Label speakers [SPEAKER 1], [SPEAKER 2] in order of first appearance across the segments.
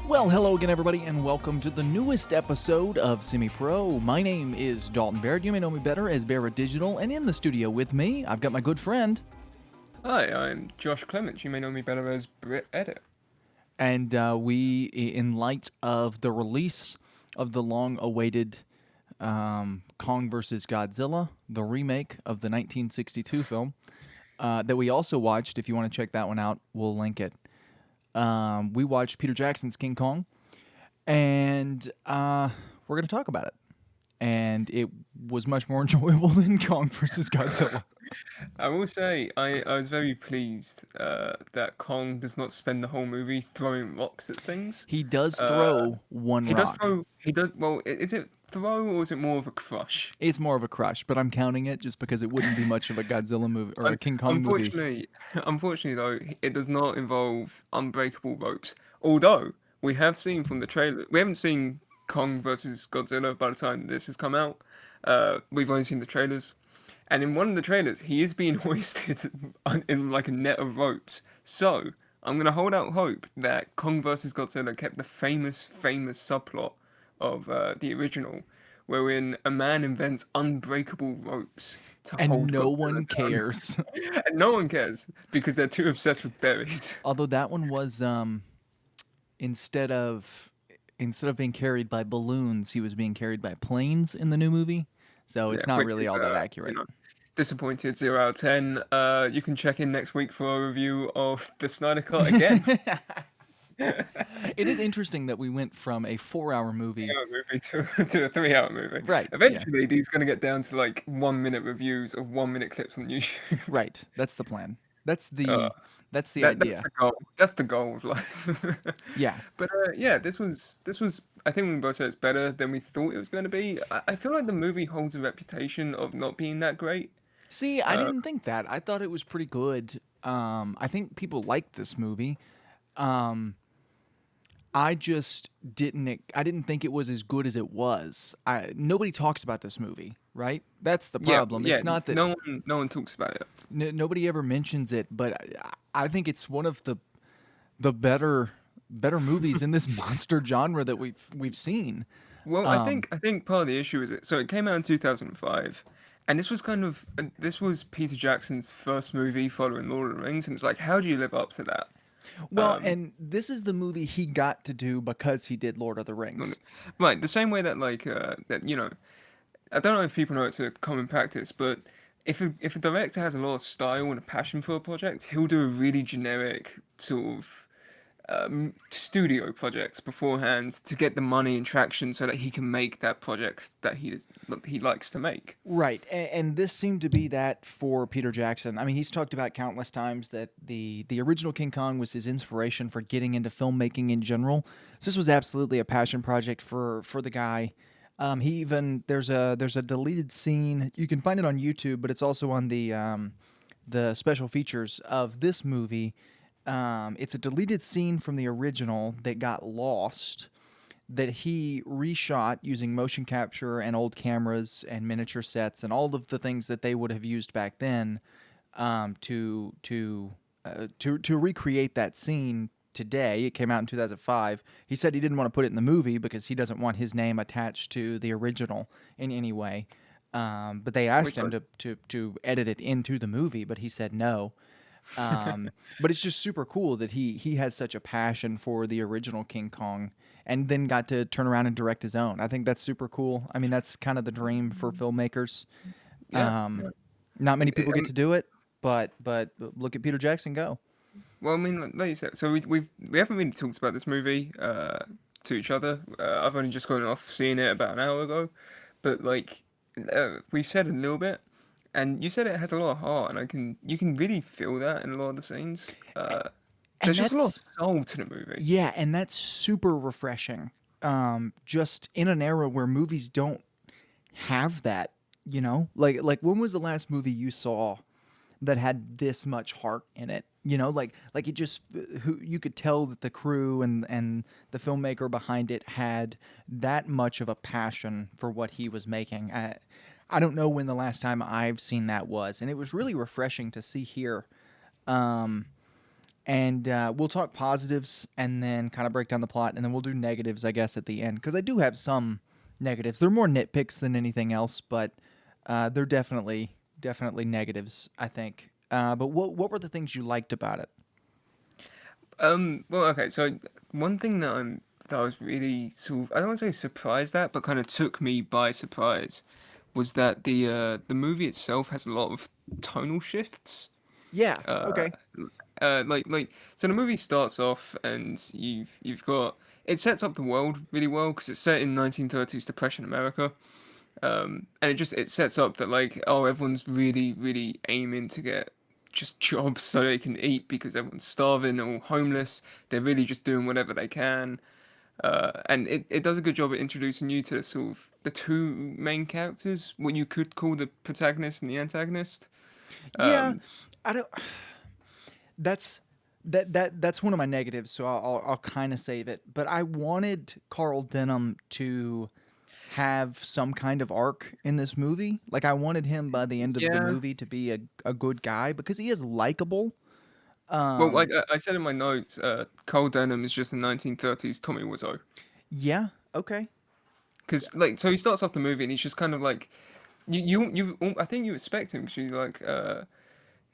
[SPEAKER 1] Well, hello again, everybody, and welcome to the newest episode of Semi-Pro. My name is Dalton Baird. You may know me better as Barra Digital, and in the studio with me, I've got my good friend.
[SPEAKER 2] Hi, I'm Josh Clements. You may know me better as Brit Edit.
[SPEAKER 1] And in light of the release of the long-awaited Kong vs. Godzilla, the remake of the 1962 film, that we also watched. If you want to check that one out, we'll link it. We watched Peter Jackson's King Kong, and we're going to talk about it. And it was much more enjoyable than Kong versus Godzilla.
[SPEAKER 2] I will say I was very pleased that Kong does not spend the whole movie throwing rocks at things.
[SPEAKER 1] He does
[SPEAKER 2] Uh,
[SPEAKER 1] throw one
[SPEAKER 2] he does
[SPEAKER 1] rock.
[SPEAKER 2] throw. He does. Well, is it throw or is it more of a crush?
[SPEAKER 1] It's more of a crush, but I'm counting it just because it wouldn't be much of a Godzilla movie or a
[SPEAKER 2] Un-
[SPEAKER 1] King Kong movie.
[SPEAKER 2] unfortunately, unfortunately though, it does not involve unbreakable ropes. Although we have seen from the trailer, we haven't seen Kong versus Godzilla by the time this has come out. We've only seen the trailers. And in one of the trailers, he is being hoisted in like a net of ropes. So I'm gonna hold out hope that Kong vs Godzilla kept the famous subplot of the original, wherein a man invents unbreakable ropes to
[SPEAKER 1] And
[SPEAKER 2] hold
[SPEAKER 1] no
[SPEAKER 2] Godzilla
[SPEAKER 1] one
[SPEAKER 2] down,
[SPEAKER 1] cares.
[SPEAKER 2] and no one cares because they're too obsessed with berries.
[SPEAKER 1] Although that one was instead of instead of being carried by balloons, he was being carried by planes in the new movie. So
[SPEAKER 2] Yeah,
[SPEAKER 1] it's not
[SPEAKER 2] which
[SPEAKER 1] really
[SPEAKER 2] is
[SPEAKER 1] all that
[SPEAKER 2] you
[SPEAKER 1] accurate.
[SPEAKER 2] know disappointed 0 out of 10. You can check in next week for a review of the Snyder Cut again.
[SPEAKER 1] It is interesting that we went from a 4-hour movie.
[SPEAKER 2] 3 hour movie to a 3 hour movie.
[SPEAKER 1] Right, yeah.
[SPEAKER 2] Eventually, these going to get down to like 1 minute reviews of 1 minute clips on YouTube.
[SPEAKER 1] Right. That's the plan. That's
[SPEAKER 2] Uh,
[SPEAKER 1] the
[SPEAKER 2] that's
[SPEAKER 1] idea.
[SPEAKER 2] the goal. That's the goal of life.
[SPEAKER 1] Yeah.
[SPEAKER 2] But yeah, this was. I think we both said it's better than we thought it was going to be. I feel like the movie holds a reputation of not being that great.
[SPEAKER 1] See, I
[SPEAKER 2] Uh,
[SPEAKER 1] didn't think that. I thought it was pretty good. I think people liked this movie. Um, I just didn't. I didn't think it was as good as it was. Nobody talks about this movie, right? That's the
[SPEAKER 2] yeah,
[SPEAKER 1] problem.
[SPEAKER 2] yeah.
[SPEAKER 1] It's not that
[SPEAKER 2] No one talks about it.
[SPEAKER 1] nobody ever mentions it, but I think it's one of the better movies in this monster genre that we've seen.
[SPEAKER 2] Well, I
[SPEAKER 1] Um,
[SPEAKER 2] think I think part of the issue is it came out in 2005, and this was Peter Jackson's first movie following Lord of the Rings, and it's like, how do you live up to that?
[SPEAKER 1] well,
[SPEAKER 2] Um,
[SPEAKER 1] and this is the movie he got to do because he did Lord of the
[SPEAKER 2] well,
[SPEAKER 1] Rings.
[SPEAKER 2] right, the same way that I don't know if people know it's a common practice, but if a director has a lot of style and a passion for a project, he'll do a really generic sort of studio projects beforehand to get the money and traction so that he can make that project that he likes to make.
[SPEAKER 1] Right, and this seemed to be that for Peter Jackson. I mean, he's talked about countless times that the original King Kong was his inspiration for getting into filmmaking in general. So this was absolutely a passion project for the guy. He even there's a deleted scene. You can find it on YouTube, but it's also on the special features of this movie. It's a deleted scene from the original that got lost that he reshot using motion capture and old cameras and miniature sets and all of the things that they would have used back then to recreate that scene today. It came out in 2005. He said he didn't want to put it in the movie because he doesn't want his name attached to the original in any way. But they asked
[SPEAKER 2] Which
[SPEAKER 1] him to edit it into the movie, but he said no. But it's just super cool that he has such a passion for the original King Kong and then got to turn around and direct his own. I think that's super cool. I mean, that's kind of the dream for filmmakers.
[SPEAKER 2] yeah,
[SPEAKER 1] Um,
[SPEAKER 2] yeah.
[SPEAKER 1] Not many
[SPEAKER 2] I
[SPEAKER 1] people get
[SPEAKER 2] mean,
[SPEAKER 1] to do it, but look at Peter Jackson go.
[SPEAKER 2] well, I mean, like you said, so we haven't really talked about this movie to each other. I've only just gone off seeing it about an hour ago, but like we said a little bit, and you said it has a lot of heart, and you can really feel that in a lot of the scenes.
[SPEAKER 1] And
[SPEAKER 2] There's just a lot of
[SPEAKER 1] that's
[SPEAKER 2] soul to the movie.
[SPEAKER 1] yeah, and that's super refreshing. Just in an era where movies don't have that, like when was the last movie you saw that had this much heart in it? Like it just who you could tell that the crew and the filmmaker behind it had that much of a passion for what he was making. I don't know when the last time I've seen that was, and it was really refreshing to see here. And we'll talk positives and then kind of break down the plot, and then we'll do negatives, I guess, at the end because I do have some negatives. They're more nitpicks than anything else, but they're definitely negatives, I think. But what were the things you liked about it?
[SPEAKER 2] Well, okay. So one thing that I was really sort of, I don't want to say surprised at, but kind of took me by surprise, was that the movie itself has a lot of tonal shifts.
[SPEAKER 1] Yeah.
[SPEAKER 2] Uh,
[SPEAKER 1] Okay.
[SPEAKER 2] so the movie starts off and you've got, it sets up the world really well because it's set in 1930s Depression America. And it sets up that like, oh, everyone's really aiming to get just jobs so they can eat because everyone's starving or homeless. They're really just doing whatever they can. And it does a good job at introducing you to sort of the two main characters, what you could call the protagonist and the antagonist.
[SPEAKER 1] Yeah.
[SPEAKER 2] Um,
[SPEAKER 1] I don't. That's that's one of my negatives, so I'll kind of save it. But I wanted Carl Denham to have some kind of arc in this movie. Like I wanted him by the end of the
[SPEAKER 2] yeah.
[SPEAKER 1] movie to be a good guy because he is likable.
[SPEAKER 2] Well, like
[SPEAKER 1] Um,
[SPEAKER 2] I said in my notes, Cole Denham is just a 1930s Tommy Wiseau.
[SPEAKER 1] yeah, okay.
[SPEAKER 2] Because like, so he starts off the movie and he's just kind of like, I think you expect him because you like,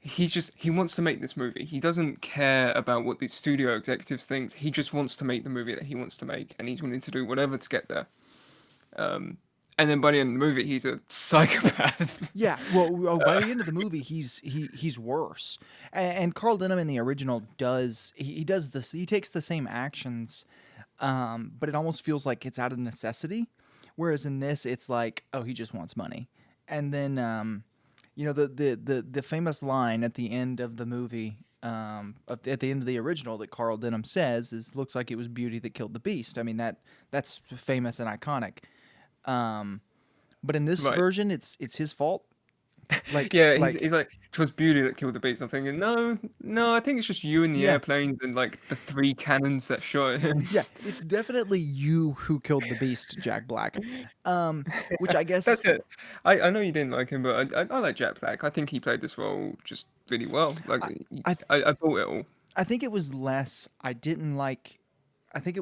[SPEAKER 2] he wants to make this movie. He doesn't care about what the studio executives thinks. He just wants to make the movie that he wants to make, and he's willing to do whatever to get there. Um, and then by the end of the movie, he's a psychopath.
[SPEAKER 1] Yeah, well, by the end of the movie, he's worse. And Carl Denham in the original does he does this. He takes the same actions, but it almost feels like it's out of necessity. Whereas in this, it's like, oh, he just wants money. And then, the famous line at the end of the movie, at the end of the original that Carl Denham says is, "Looks like it was beauty that killed the beast." I mean that's famous and iconic. Um, but in this
[SPEAKER 2] Right.
[SPEAKER 1] version, it's his fault. Like
[SPEAKER 2] Yeah,
[SPEAKER 1] like
[SPEAKER 2] he's like, it was beauty that killed the beast. I'm thinking, no, no, I think it's just you in the
[SPEAKER 1] yeah,
[SPEAKER 2] airplanes and like the three cannons that shot at him.
[SPEAKER 1] yeah, it's definitely you who killed the beast, Jack Black. Which I guess
[SPEAKER 2] That's it. I know you didn't like him, but I like Jack Black. I think he played this role just really well. Like,
[SPEAKER 1] I I
[SPEAKER 2] I bought it all.
[SPEAKER 1] I think it was less. I didn't like. I think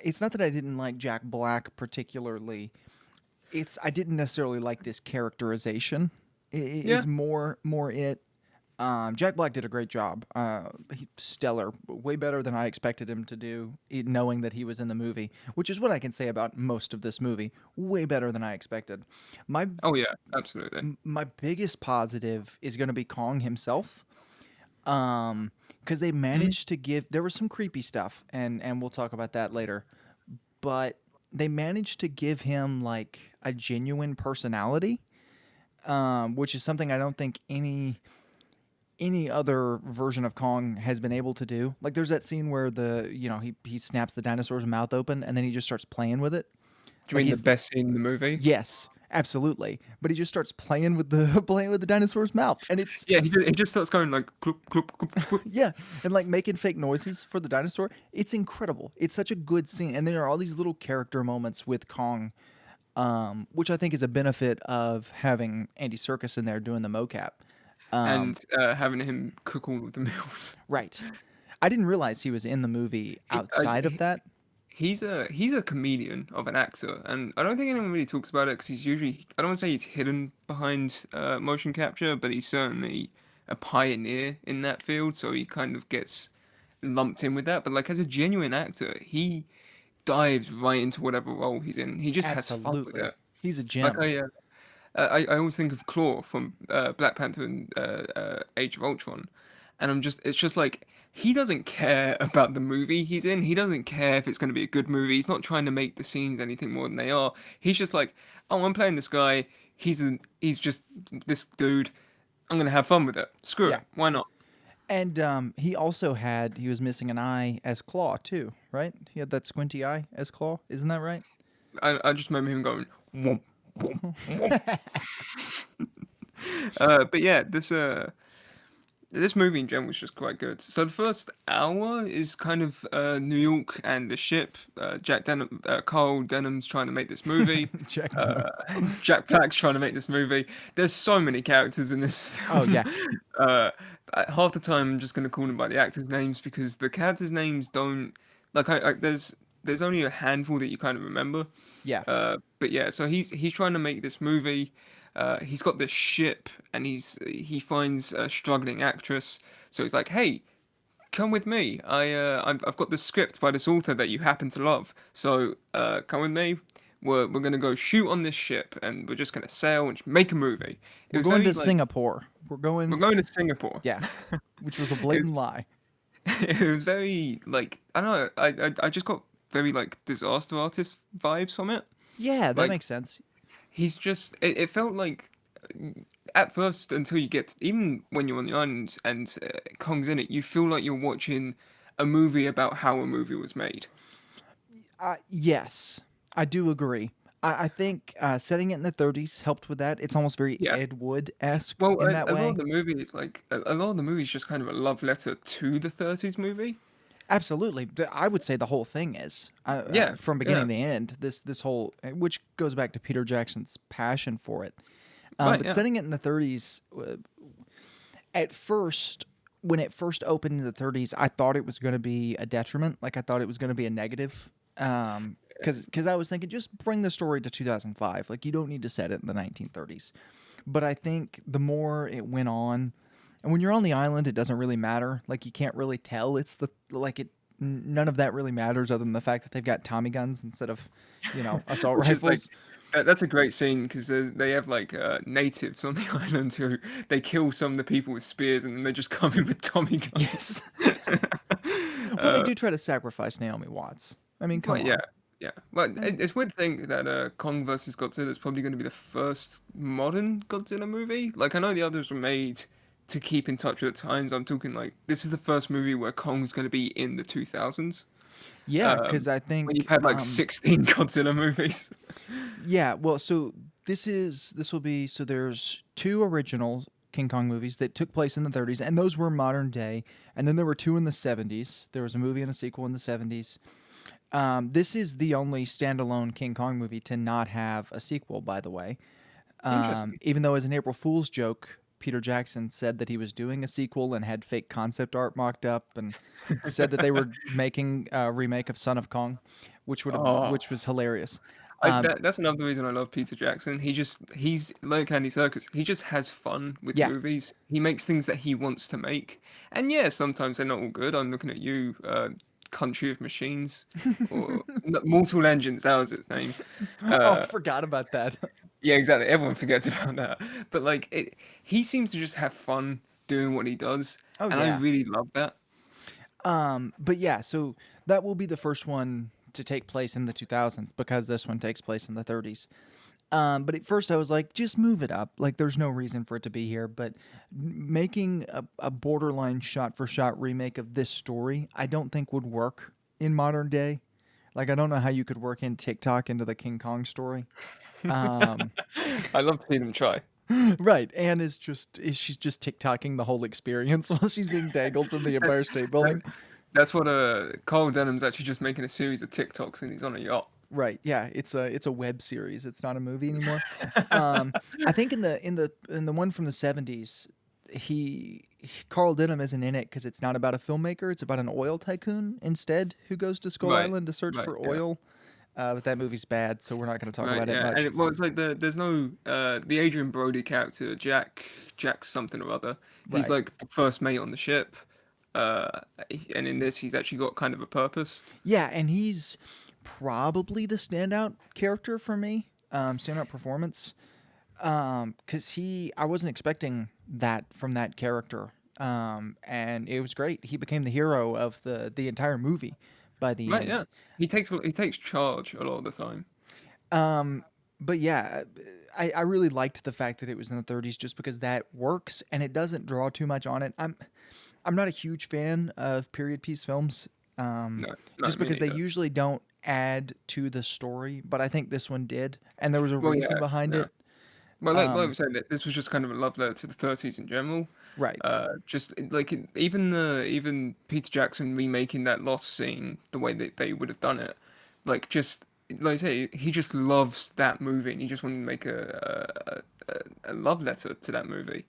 [SPEAKER 1] it's not that I didn't like Jack Black particularly. It's I didn't necessarily like this characterization.
[SPEAKER 2] Yeah.
[SPEAKER 1] Is more it. Jack Black did a great job. Stellar, way better than I expected him to do, knowing that he was in the movie, which is what I can say about most of this movie. Way better than I expected. My
[SPEAKER 2] Oh yeah, absolutely.
[SPEAKER 1] my biggest positive is going to be Kong himself, because they
[SPEAKER 2] Mhm.
[SPEAKER 1] managed to give. There was some creepy stuff, and we'll talk about that later. But they managed to give him like a genuine personality, which is something I don't think any other version of Kong has been able to do. Like there's that scene where he snaps the dinosaur's mouth open and then he just starts playing with it.
[SPEAKER 2] Do you
[SPEAKER 1] Like
[SPEAKER 2] mean the
[SPEAKER 1] he's
[SPEAKER 2] best scene in the movie?
[SPEAKER 1] yes, absolutely. But he just starts playing with the playing with the dinosaur's mouth and it's
[SPEAKER 2] Yeah, he just starts going like cloop, cloop, cloop, cloop.
[SPEAKER 1] yeah, and like making fake noises for the dinosaur. It's incredible. It's such a good scene and there are all these little character moments with Kong, which I think is a benefit of having Andy Serkis in there doing the mocap. Um,
[SPEAKER 2] And having him cook all of the meals.
[SPEAKER 1] right. I didn't realize he was in the movie
[SPEAKER 2] He, I,
[SPEAKER 1] outside of that.
[SPEAKER 2] he's a comedian of an actor, and I don't think anyone really talks about it because he's usually, I don't want to say he's hidden behind motion capture, but he's certainly a pioneer in that field, so he kind of gets lumped in with that. But like as a genuine actor, he dives right into whatever role he's in. He just has fun with
[SPEAKER 1] Absolutely.
[SPEAKER 2] it.
[SPEAKER 1] He's a
[SPEAKER 2] Like
[SPEAKER 1] gem.
[SPEAKER 2] I always think of Claw from Black Panther and Age of Ultron, and it's just like he doesn't care about the movie he's in. He doesn't care if it's going to be a good movie. He's not trying to make the scenes anything more than they are. He's just like, oh, I'm playing this guy. He's just this dude. I'm gonna have fun with it. Screw
[SPEAKER 1] Yeah.
[SPEAKER 2] it. Why not?
[SPEAKER 1] And he was missing an eye as Claw too, right? He had that squinty eye as Claw. Isn't that right?
[SPEAKER 2] I just remember him going, womp, womp, womp. But yeah, this movie in general was just quite good. So the first hour is kind of New York and the ship. Carl Denham's trying to make this movie.
[SPEAKER 1] Jack Denham.
[SPEAKER 2] Uh, Jack Black's trying to make this movie. There's so many characters in this
[SPEAKER 1] Oh
[SPEAKER 2] film.
[SPEAKER 1] yeah.
[SPEAKER 2] uh, half the time I'm just gonna call them by the actors' names because the characters' names don't like there's only a handful that you kind of remember.
[SPEAKER 1] Yeah,
[SPEAKER 2] But yeah, so he's trying to make this movie. He's got this ship, and he finds a struggling actress. So he's like, "Hey, come with me. I've got this script by this author that you happen to love. So come with me. We're gonna go shoot on this ship, and we're just gonna sail and make a movie." It
[SPEAKER 1] we're
[SPEAKER 2] was
[SPEAKER 1] going
[SPEAKER 2] very
[SPEAKER 1] to
[SPEAKER 2] like
[SPEAKER 1] Singapore. We're going,
[SPEAKER 2] we're going to Singapore.
[SPEAKER 1] yeah, which was a
[SPEAKER 2] It
[SPEAKER 1] blatant lie.
[SPEAKER 2] it was very like I don't know. I just got very like disaster artist vibes from it.
[SPEAKER 1] Yeah, that
[SPEAKER 2] Like
[SPEAKER 1] makes sense.
[SPEAKER 2] he's just it felt like at first until you get even when you're on the island and Kong's in it, you feel like you're watching a movie about how a movie was made.
[SPEAKER 1] Yes, I do agree. I think setting it in the 30s helped with that. It's almost very
[SPEAKER 2] Yeah.
[SPEAKER 1] Ed Wood esque
[SPEAKER 2] Well,
[SPEAKER 1] in that
[SPEAKER 2] a lot of
[SPEAKER 1] way.
[SPEAKER 2] the movie is like a lot of the movie is just kind of a love letter to the 30s movie.
[SPEAKER 1] Absolutely, I would say the whole thing is
[SPEAKER 2] Yeah,
[SPEAKER 1] from
[SPEAKER 2] yeah,
[SPEAKER 1] beginning to end. This whole, which goes back to Peter Jackson's passion for it.
[SPEAKER 2] right,
[SPEAKER 1] But
[SPEAKER 2] yeah.
[SPEAKER 1] setting it in the 30s, at first, when it first opened in the 30s, I thought it was going to be a detriment. Like I thought it was going to be a negative. Because I was thinking, just bring the story to 2005. Like you don't need to set it in the 1930s. But I think the more it went on, and when you're on the island, it doesn't really matter. Like you can't really tell. It's the like it. None of that really matters other than the fact that they've got Tommy guns instead of, assault
[SPEAKER 2] Which is like
[SPEAKER 1] rifles.
[SPEAKER 2] that's a great scene because they have like natives on the island who they kill some of the people with spears and then they just come in with Tommy guns.
[SPEAKER 1] Yes. Well, they do try to sacrifice Naomi Watts. I mean, come
[SPEAKER 2] But yeah,
[SPEAKER 1] on.
[SPEAKER 2] yeah. Well,
[SPEAKER 1] Uh,
[SPEAKER 2] it's weird to think that Kong versus Godzilla is probably going to be the first modern Godzilla movie. Like I know the others were made to keep in touch with the times. I'm talking like this is the first movie where Kong's going to be in the 2000s.
[SPEAKER 1] Yeah, because I
[SPEAKER 2] When you've
[SPEAKER 1] think,
[SPEAKER 2] had like 16 Godzilla movies.
[SPEAKER 1] yeah. Well, so this will be so there's two original King Kong movies that took place in the 30s, and those were modern day. And then there were two in the 70s. There was a movie and a sequel in the 70s. This is the only standalone King Kong movie to not have a sequel, by the way.
[SPEAKER 2] Interesting.
[SPEAKER 1] Even though, as an April Fool's joke, Peter Jackson said that he was doing a sequel and had fake concept art mocked up, and said that they were making a remake of Son of Kong,
[SPEAKER 2] Oh,
[SPEAKER 1] which was hilarious. Um,
[SPEAKER 2] that's another reason I love Peter Jackson. He's like Andy Serkis. He just has fun with
[SPEAKER 1] yeah,
[SPEAKER 2] movies. He makes things that he wants to make, and yeah, sometimes they're not all good. I'm looking at you, Country of Machines, or Mortal Engines. That was its name.
[SPEAKER 1] oh,
[SPEAKER 2] Uh,
[SPEAKER 1] forgot about that.
[SPEAKER 2] yeah, exactly. Everyone forgets about that. But like, he seems to just have fun doing what he does,
[SPEAKER 1] Oh
[SPEAKER 2] and I
[SPEAKER 1] yeah.
[SPEAKER 2] really love that.
[SPEAKER 1] But yeah, so that will be the first one to take place in the 2000s because this one takes place in the 30s. But at first I was like, just move it up. Like, there's no reason for it to be here. But making a borderline shot for shot remake of this story, I don't think would work in modern day. Like, I don't know how you could work in TikTok into the King Kong story. Um,
[SPEAKER 2] I love to see them try.
[SPEAKER 1] right. Anne is she's just TikToking the whole experience while she's being dangled from the Empire State
[SPEAKER 2] That,
[SPEAKER 1] Building.
[SPEAKER 2] that's what Carl Denham's actually just making a series of TikToks and he's on a yacht.
[SPEAKER 1] Right. Yeah. It's a web series. It's not a movie anymore. Um, I think in the one from the 70s, Carl Denham isn't in it because it's not about a filmmaker. It's about an oil tycoon instead who goes to Skull
[SPEAKER 2] Right,
[SPEAKER 1] Island to search
[SPEAKER 2] right,
[SPEAKER 1] for
[SPEAKER 2] yeah,
[SPEAKER 1] oil. But that movie's bad, so we're not going to talk
[SPEAKER 2] right,
[SPEAKER 1] about it
[SPEAKER 2] yeah. And
[SPEAKER 1] much.
[SPEAKER 2] well, it's like there's no the Adrian Brody character, Jack something or other. He's
[SPEAKER 1] Right.
[SPEAKER 2] like the first mate on the ship, uh, and in this he's actually got kind of a purpose.
[SPEAKER 1] Yeah, and he's probably the standout character for me. Standout performance. Because I wasn't expecting that from that character. And it was great. He became the hero of the entire movie by the
[SPEAKER 2] Right, yeah.
[SPEAKER 1] end.
[SPEAKER 2] He takes charge a lot of the time.
[SPEAKER 1] Um, but yeah, I really liked the fact that it was in the 30s just because that works and it doesn't draw too much on it. I'm not a huge fan of period piece films,
[SPEAKER 2] No, no,
[SPEAKER 1] just
[SPEAKER 2] me
[SPEAKER 1] because they
[SPEAKER 2] neither.
[SPEAKER 1] usually don't add to the story. But I think this one did, and there was a
[SPEAKER 2] Well,
[SPEAKER 1] reason
[SPEAKER 2] yeah,
[SPEAKER 1] behind
[SPEAKER 2] yeah.
[SPEAKER 1] it.
[SPEAKER 2] Well, like we
[SPEAKER 1] Um,
[SPEAKER 2] said, this was just kind of a love letter to the 30s in general.
[SPEAKER 1] right.
[SPEAKER 2] Just like even Peter Jackson remaking that lost scene the way that they would have done it, like just like I say, he just loves that movie and he just wanted to make a love letter to that movie.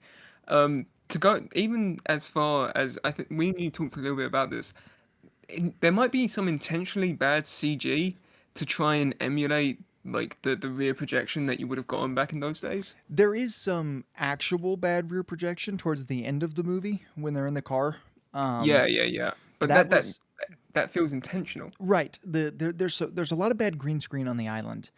[SPEAKER 2] To go even as far as I think we need to talk a little bit about this. There might be some intentionally bad CG to try and emulate like the rear projection that you would have gotten back in those days.
[SPEAKER 1] There is some actual bad rear projection towards the end of the movie when they're in the car.
[SPEAKER 2] Yeah, yeah, yeah. But
[SPEAKER 1] That
[SPEAKER 2] that
[SPEAKER 1] was
[SPEAKER 2] that feels intentional.
[SPEAKER 1] right. There's a lot of bad green screen on the island,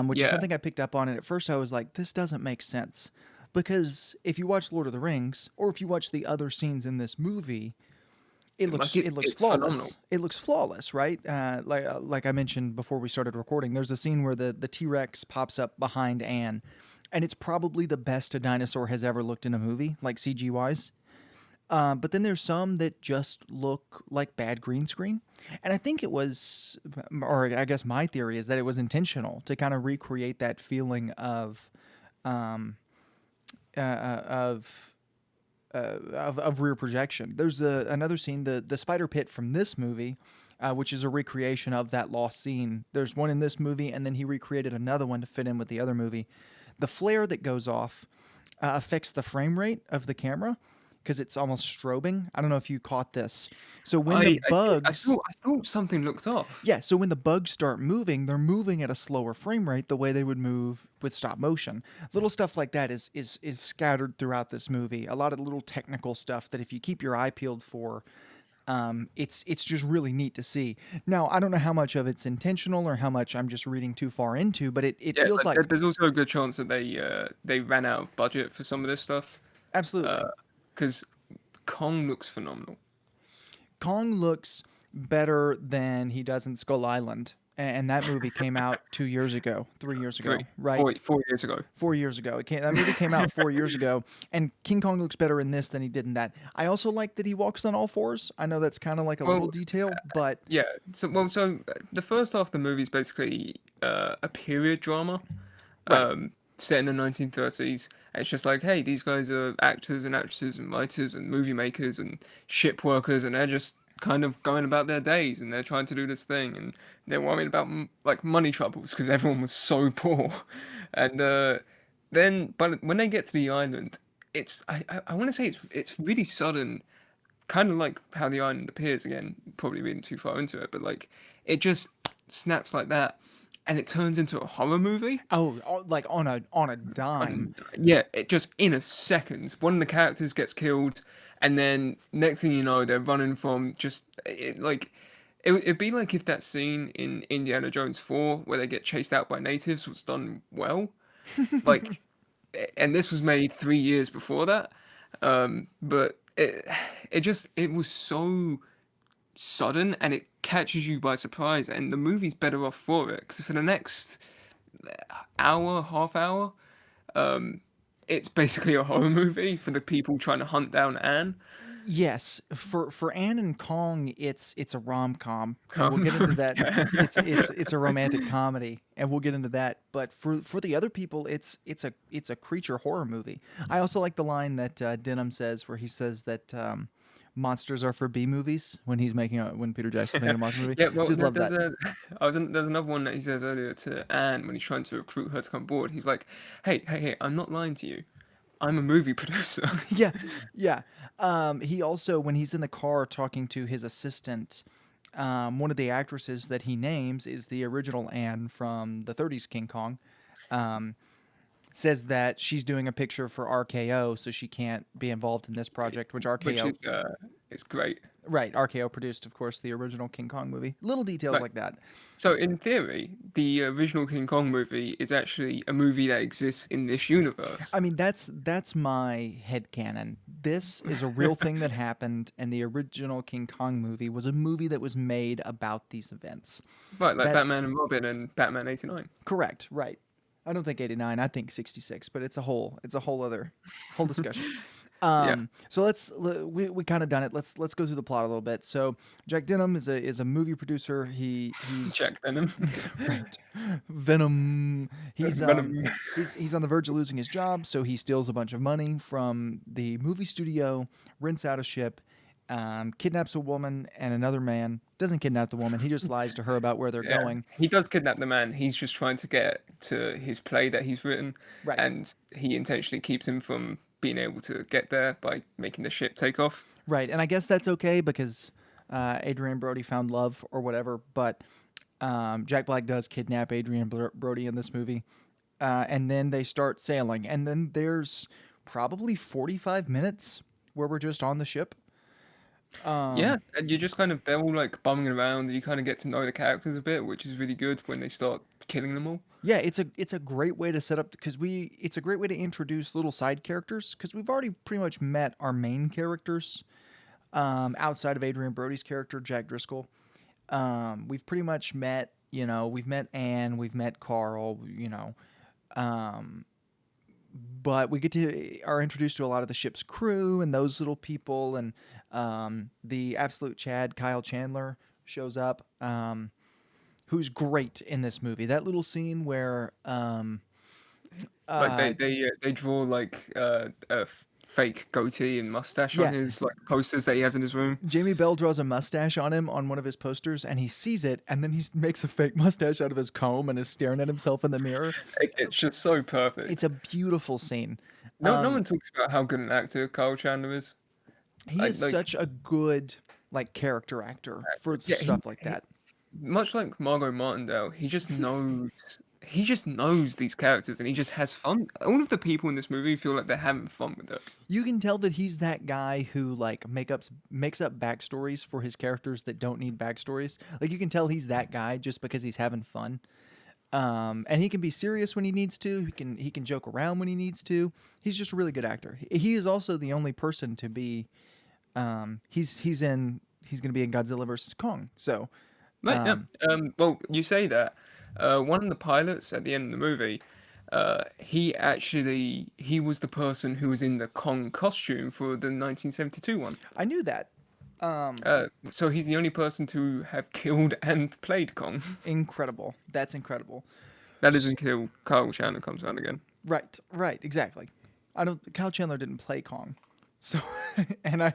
[SPEAKER 1] which is
[SPEAKER 2] Yeah,
[SPEAKER 1] something I picked up on. And at first, I was like, this doesn't make sense because if you watch Lord of the Rings or if you watch the other scenes in this movie,
[SPEAKER 2] like
[SPEAKER 1] it looks
[SPEAKER 2] it's phenomenal.
[SPEAKER 1] flawless. It looks flawless, right? Like I mentioned before we started recording, there's a scene where the T Rex pops up behind Anne, and it's probably the best a dinosaur has ever looked in a movie, like CG wise. But then there's some that just look like bad green screen, and I think it was, or I guess my theory is that it was intentional to kind of recreate that feeling um, of of rear projection. There's another scene, the spider pit from this movie, which is a recreation of that lost scene. There's one in this movie, and then he recreated another one to fit in with the other movie. The flare that goes off affects the frame rate of the camera because it's almost strobing. I don't know if you caught this. So when the
[SPEAKER 2] I did.
[SPEAKER 1] bugs
[SPEAKER 2] I thought something looked off.
[SPEAKER 1] yeah, so when the bugs start moving, they're moving at a slower frame rate the way they would move with stop motion. Little stuff like that is scattered throughout this movie. A lot of little technical stuff that if you keep your eye peeled for, it's just really neat to see. Now, I don't know how much of it's intentional or how much I'm just reading too far into, but it
[SPEAKER 2] Yeah,
[SPEAKER 1] feels
[SPEAKER 2] but
[SPEAKER 1] like
[SPEAKER 2] there's also a good chance that they ran out of budget for some of this stuff.
[SPEAKER 1] absolutely.
[SPEAKER 2] Because Kong looks phenomenal.
[SPEAKER 1] Kong looks better than he does in Skull Island. And that movie came out 2 years ago, 3 years ago,
[SPEAKER 2] Three,
[SPEAKER 1] right?
[SPEAKER 2] four, 4 years ago.
[SPEAKER 1] 4 years ago. That movie came out 4 years ago, and King Kong looks better in this than he did in that. I also like that he walks on all fours. I know that's kind of like a little
[SPEAKER 2] Well,
[SPEAKER 1] detail, but
[SPEAKER 2] yeah. The first half of the movie is basically a period drama,
[SPEAKER 1] right.
[SPEAKER 2] set in the 1930s. And it's just like, hey, these guys are actors and actresses and writers and movie makers and ship workers, and they're just kind of going about their days, and they're trying to do this thing, and they're worrying about like money troubles because everyone was so poor, and then but when they get to the island, it's I want to say it's really sudden, kind of like how the island appears again. Probably reading too far into it, but like it just snaps like that, and it turns into a horror movie.
[SPEAKER 1] Like on a dime.
[SPEAKER 2] And yeah, it just in a second, one of the characters gets killed, and then next thing you know, they're running from just like it'd be like if that scene in Indiana Jones 4 where they get chased out by natives was done well, like, and this was made 3 years before that, but it was so sudden and it catches you by surprise, and the movie's better off for it because for the next hour, half hour, um, it's basically a horror movie for the people trying to hunt down Anne.
[SPEAKER 1] Yes, for Anne and Kong, it's a rom com, and we'll get into that.
[SPEAKER 2] Yeah.
[SPEAKER 1] It's a romantic comedy, and we'll get into that. But for the other people, it's a creature horror movie. I also like the line that Denham says, where he says that monsters are for B movies when Peter Jackson's making a monster movie.
[SPEAKER 2] Yeah, well,
[SPEAKER 1] Just love
[SPEAKER 2] there's
[SPEAKER 1] that.
[SPEAKER 2] there's another one that he says earlier to Anne when he's trying to recruit her to come aboard. He's like, hey, I'm not lying to you. I'm a movie producer.
[SPEAKER 1] Yeah, yeah. He also, when he's in the car talking to his assistant, one of the actresses that he names is the original Anne from the '30s King Kong. Um, Says that she's doing a picture for RKO, so she can't be involved in this project, which
[SPEAKER 2] Which
[SPEAKER 1] RKO,
[SPEAKER 2] is it's great.
[SPEAKER 1] right? RKO produced, of course, the original King Kong movie. Little details
[SPEAKER 2] Like,
[SPEAKER 1] like that.
[SPEAKER 2] so in theory, the original King Kong movie is actually a movie that exists in this universe.
[SPEAKER 1] I mean, that's my headcanon. This is a real thing that happened, and the original King Kong movie was a movie that was made about these events.
[SPEAKER 2] Right, like
[SPEAKER 1] That's
[SPEAKER 2] Batman and Robin and Batman 89.
[SPEAKER 1] correct, right? I don't think 89. I think 66, but it's a whole other whole discussion.
[SPEAKER 2] Yeah,
[SPEAKER 1] So we kind of done it. Let's go through the plot a little bit. So Jack Denham is a movie producer. He's
[SPEAKER 2] Jack Venom.
[SPEAKER 1] right. Venom.
[SPEAKER 2] Venom.
[SPEAKER 1] He's on the verge of losing his job, so he steals a bunch of money from the movie studio, rents out a ship, kidnaps a woman and another man. Doesn't kidnap the woman. He just lies to her about where they're
[SPEAKER 2] Yeah,
[SPEAKER 1] going.
[SPEAKER 2] he does kidnap the man. He's just trying to get to his play that he's written,
[SPEAKER 1] Right.
[SPEAKER 2] and he intentionally keeps him from being able to get there by making the ship take off.
[SPEAKER 1] Right, and I guess that's okay because Adrian Brody found love or whatever. But Jack Black does kidnap Adrian Brody in this movie, and then they start sailing, and then there's probably 45 minutes where we're just on the ship.
[SPEAKER 2] Yeah, and you're just kind of they're all like bumming around, and you kind of get to know the characters a bit, which is really good when they start killing them all.
[SPEAKER 1] Yeah, it's a great way to set up because it's a great way to introduce little side characters because we've already pretty much met our main characters outside of Adrian Brody's character Jack Driscoll. We've pretty much met, we've met Anne, we've met Carl, but we are introduced to a lot of the ship's crew and those little people, and the absolute Chad, Kyle Chandler, shows up, who's great in this movie. That little scene where
[SPEAKER 2] Like
[SPEAKER 1] uh,
[SPEAKER 2] they draw like fake goatee and mustache on
[SPEAKER 1] yeah,
[SPEAKER 2] his like posters that he has in his room.
[SPEAKER 1] Jamie Bell draws a mustache on him on one of his posters, and he sees it, and then he makes a fake mustache out of his comb and is staring at himself in the mirror.
[SPEAKER 2] It's just so
[SPEAKER 1] It's
[SPEAKER 2] perfect.
[SPEAKER 1] a beautiful scene.
[SPEAKER 2] No one talks about how good an actor Kyle Chandler is.
[SPEAKER 1] He is
[SPEAKER 2] Like
[SPEAKER 1] such a good like character actor for
[SPEAKER 2] yeah,
[SPEAKER 1] stuff like
[SPEAKER 2] he
[SPEAKER 1] that.
[SPEAKER 2] much like Margot Martindale, he just knows these characters and he just has fun. All of the people in this movie feel like they're having fun with it.
[SPEAKER 1] You can tell that he's that guy who like makes up backstories for his characters that don't need backstories. Like you can tell he's that guy just because he's having fun. And he can be serious when he needs to. He can joke around when he needs to. He's just a really good actor. He is also the only person to be. He's going to be in Godzilla versus Kong. So
[SPEAKER 2] Right, yeah. Well, you say that. One of the pilots at the end of the movie, he was the person who was in the Kong costume for the 1972 one.
[SPEAKER 1] I knew that.
[SPEAKER 2] So he's the only person to have killed and played Kong.
[SPEAKER 1] Incredible. That's incredible.
[SPEAKER 2] That is until Kyle Chandler comes around again.
[SPEAKER 1] Right, right, exactly. I don't. Kyle Chandler didn't play Kong, so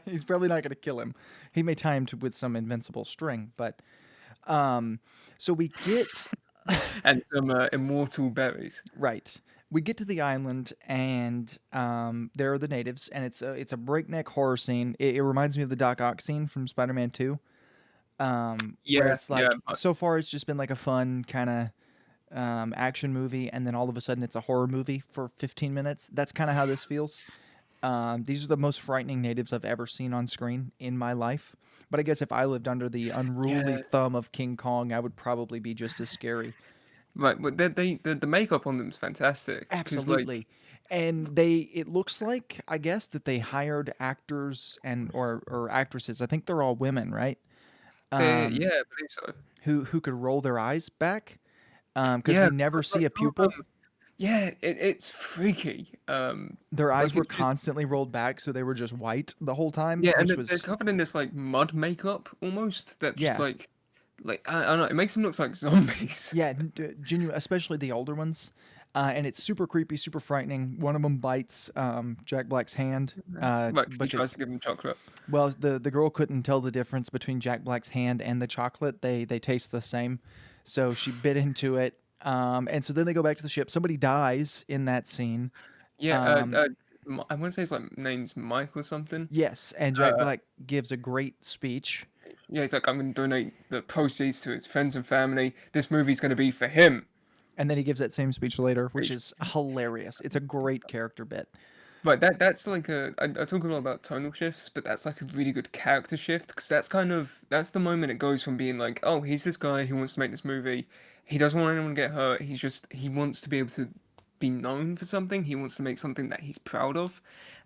[SPEAKER 1] he's probably not going to kill him. He may tie him with some invincible string, but so we get
[SPEAKER 2] And some immortal berries.
[SPEAKER 1] right. We get to the island, and there are the natives, and it's a breakneck horror scene. It reminds me of the Doc Ock scene from Spider-Man 2, where
[SPEAKER 2] Yeah,
[SPEAKER 1] it's
[SPEAKER 2] yeah.
[SPEAKER 1] like so far it's just been like a fun kind of action movie, and then all of a sudden it's a horror movie for 15 minutes. That's kind of how this feels. These are the most frightening natives I've ever seen on screen in my life. But I guess if I lived under the unruly
[SPEAKER 2] Yeah,
[SPEAKER 1] thumb of King Kong, I would probably be just as scary.
[SPEAKER 2] right. But the makeup on them is fantastic because like
[SPEAKER 1] Absolutely. And it looks like, I guess, that they hired actors and or actresses. I think they're all women, right?
[SPEAKER 2] they
[SPEAKER 1] Um,
[SPEAKER 2] yeah, I believe so.
[SPEAKER 1] who could roll their eyes back because
[SPEAKER 2] Yeah,
[SPEAKER 1] we
[SPEAKER 2] 'cause,
[SPEAKER 1] never
[SPEAKER 2] like,
[SPEAKER 1] see a
[SPEAKER 2] some of
[SPEAKER 1] pupil.
[SPEAKER 2] them, yeah, it's freaky.
[SPEAKER 1] Their eyes
[SPEAKER 2] Like
[SPEAKER 1] were
[SPEAKER 2] it just
[SPEAKER 1] constantly rolled back, so they were just white the whole time,
[SPEAKER 2] yeah, and
[SPEAKER 1] which
[SPEAKER 2] they're
[SPEAKER 1] was
[SPEAKER 2] covered in this like mud makeup almost that just
[SPEAKER 1] yeah,
[SPEAKER 2] I don't know, it makes them look like zombies.
[SPEAKER 1] yeah, genuine, especially the older ones. And it's super creepy, super frightening. One of them bites Jack Black's hand
[SPEAKER 2] Right, 'cause he tries
[SPEAKER 1] because,
[SPEAKER 2] to give them chocolate.
[SPEAKER 1] well, the girl couldn't tell the difference between Jack Black's hand and the chocolate. They taste the same, so she bit into it. And so then they go back to the ship. Somebody dies in that scene.
[SPEAKER 2] Yeah,
[SPEAKER 1] Um,
[SPEAKER 2] I want to say his like name's Mike or something.
[SPEAKER 1] yes, and Jack
[SPEAKER 2] Uh,
[SPEAKER 1] Black gives a great speech,
[SPEAKER 2] yeah, he's like, I'm going to donate the proceeds to his friends and family. This movie's going to be for him.
[SPEAKER 1] and then he gives that same speech later, which is hilarious. It's a great character bit.
[SPEAKER 2] Right, that's like I talk a lot about tonal shifts, but that's like a really good character shift because that's the moment it goes from being like, oh, he's this guy who wants to make this movie. He doesn't want anyone to get hurt. He wants to be able to be known for something. He wants to make something that he's proud of.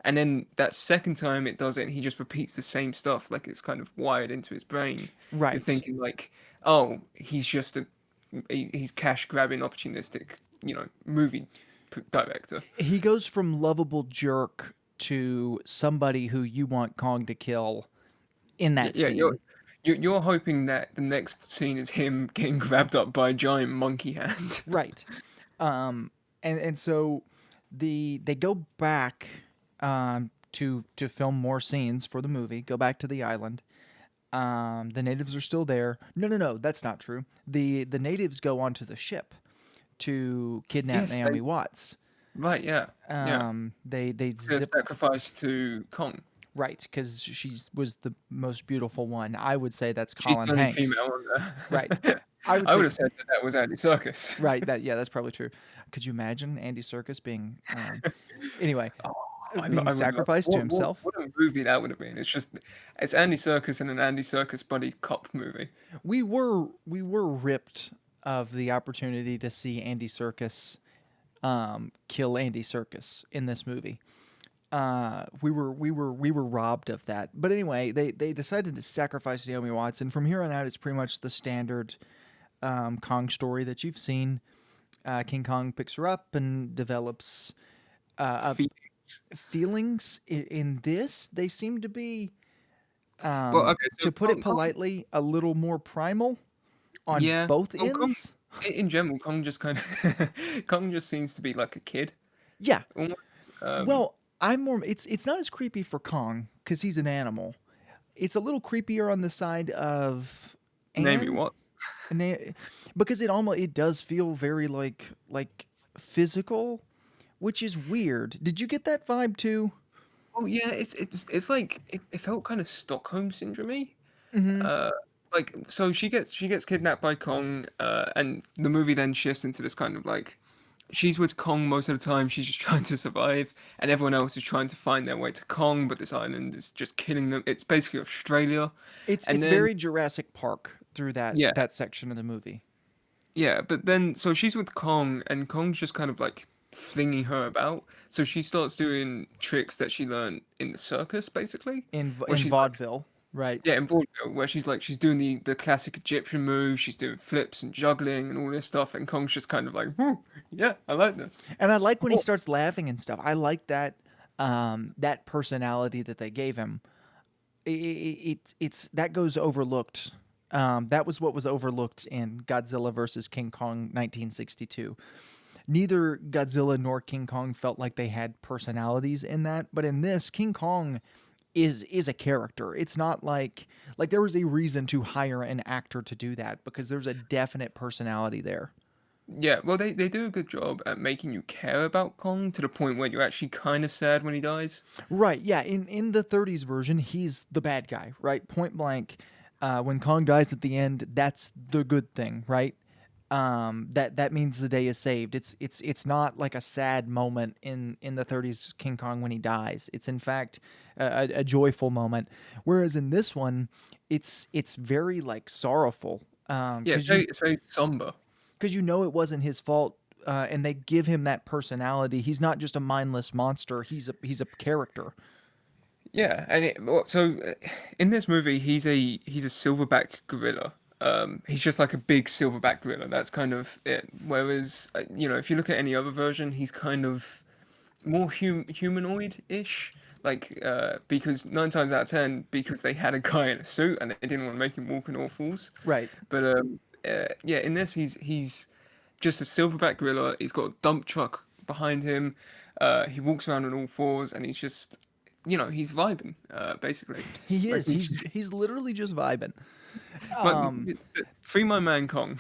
[SPEAKER 2] And then that second time it does it, he just repeats the same stuff, like it's kind of wired into his brain. You're
[SPEAKER 1] Right.
[SPEAKER 2] thinking like, oh, he's cash grabbing opportunistic, movie director.
[SPEAKER 1] He goes from lovable jerk to somebody who you want Kong to kill in that
[SPEAKER 2] Yeah,
[SPEAKER 1] scene.
[SPEAKER 2] you're hoping that the next scene is him getting grabbed up by a giant monkey hand.
[SPEAKER 1] Right. Um, and so they go back to film more scenes for the movie. Go back to the island. The natives are still there. No, that's not true. The natives go onto the ship to kidnap
[SPEAKER 2] Yes,
[SPEAKER 1] Naomi Watts.
[SPEAKER 2] Right, yeah. Yeah.
[SPEAKER 1] They
[SPEAKER 2] It's gonna
[SPEAKER 1] zip
[SPEAKER 2] sacrifice to Kong.
[SPEAKER 1] right because she was the most beautiful one. I would say that's
[SPEAKER 2] She's
[SPEAKER 1] Colin
[SPEAKER 2] the only
[SPEAKER 1] Hanks.
[SPEAKER 2] female on
[SPEAKER 1] Right.
[SPEAKER 2] there.
[SPEAKER 1] I would
[SPEAKER 2] I would
[SPEAKER 1] say
[SPEAKER 2] have said that that was Andy Serkis.
[SPEAKER 1] right. That yeah, that's probably true. Could you imagine Andy Serkis being anyway
[SPEAKER 2] Oh,
[SPEAKER 1] being
[SPEAKER 2] I would love
[SPEAKER 1] sacrificed to himself?
[SPEAKER 2] what a movie that would have been. It's Andy Serkis in an Andy Serkis buddy cop movie.
[SPEAKER 1] We were ripped of the opportunity to see Andy Serkis kill Andy Serkis in this movie. We were robbed of that. But anyway, they decided to sacrifice Naomi Watts, and from here on out, it's pretty much the standard Kong story that you've seen. King Kong picks her up and develops
[SPEAKER 2] Feelings.
[SPEAKER 1] feelings. In this, they seem to be,
[SPEAKER 2] Well, okay, so
[SPEAKER 1] to put it
[SPEAKER 2] Kong
[SPEAKER 1] politely, a little more primal on
[SPEAKER 2] yeah.
[SPEAKER 1] both
[SPEAKER 2] Well, Kong
[SPEAKER 1] ends.
[SPEAKER 2] in general, Kong just kind of Kong just seems to be like a kid
[SPEAKER 1] Yeah.
[SPEAKER 2] almost. Um,
[SPEAKER 1] Well, I'm more. It's not as creepy for Kong because he's an animal. It's a little creepier on the side of
[SPEAKER 2] Name me
[SPEAKER 1] Anne,
[SPEAKER 2] what?
[SPEAKER 1] and because it does feel very like physical, which is weird. Did you get that vibe too?
[SPEAKER 2] Oh yeah, it's like it felt kind of Stockholm syndrome-y.
[SPEAKER 1] Mm-hmm.
[SPEAKER 2] Uh, like so she gets kidnapped by Kong, and the movie then shifts into this kind of like she's with Kong most of the time. She's just trying to survive, and everyone else is trying to find their way to Kong. But this island is just killing them. It's basically Australia, and
[SPEAKER 1] It's
[SPEAKER 2] then
[SPEAKER 1] very Jurassic Park through that
[SPEAKER 2] yeah,
[SPEAKER 1] that section of the movie.
[SPEAKER 2] yeah. But then so she's with Kong, and Kong's just kind of like flinging her about. So she starts doing tricks that she learned in the circus, basically, where
[SPEAKER 1] In
[SPEAKER 2] she's like
[SPEAKER 1] vaudeville, right?
[SPEAKER 2] yeah, in vaudeville, where she's doing the classic Egyptian moves, she's doing flips and juggling and all this stuff, and Kong's just kind of like, "Whew, yeah, I like this."
[SPEAKER 1] And I like when he
[SPEAKER 2] Oh,
[SPEAKER 1] starts laughing and stuff. I like that that personality that they gave him. It's that goes overlooked. That was what was overlooked in Godzilla versus King Kong 1962. Neither Godzilla nor King Kong felt like they had personalities in that, but in this, King Kong is a character. It's not like there was a reason to hire an actor to do that because there's a definite personality there.
[SPEAKER 2] yeah, well, they do a good job at making you care about Kong to the point where you're actually kind of sad when he dies.
[SPEAKER 1] Right, yeah. In the 30s version, he's the bad guy, right? Point blank. When Kong dies at the end, that's the good thing, right? That means the day is saved. It's not like a sad moment in the 30s King Kong when he dies. It's in fact a joyful moment. Whereas in this one, it's very like sorrowful.
[SPEAKER 2] Yeah, it's very somber.
[SPEAKER 1] Because you know it wasn't his fault, and they give him that personality. He's not just a mindless monster. He's a character.
[SPEAKER 2] Yeah, and in this movie, he's a silverback gorilla. He's just like a big silverback gorilla. That's kind of it. Whereas, if you look at any other version, he's kind of more humanoid-ish. Like, because 9 times out of 10, because they had a guy in a suit and they didn't want to make him walk on all fours.
[SPEAKER 1] Right.
[SPEAKER 2] But yeah, in this, he's just a silverback gorilla. He's got a dump truck behind him. He walks around on all fours, and he's just, he's vibing, basically.
[SPEAKER 1] He
[SPEAKER 2] Like
[SPEAKER 1] is.
[SPEAKER 2] he's,
[SPEAKER 1] He's literally just vibing.
[SPEAKER 2] but
[SPEAKER 1] Um,
[SPEAKER 2] free my man Kong.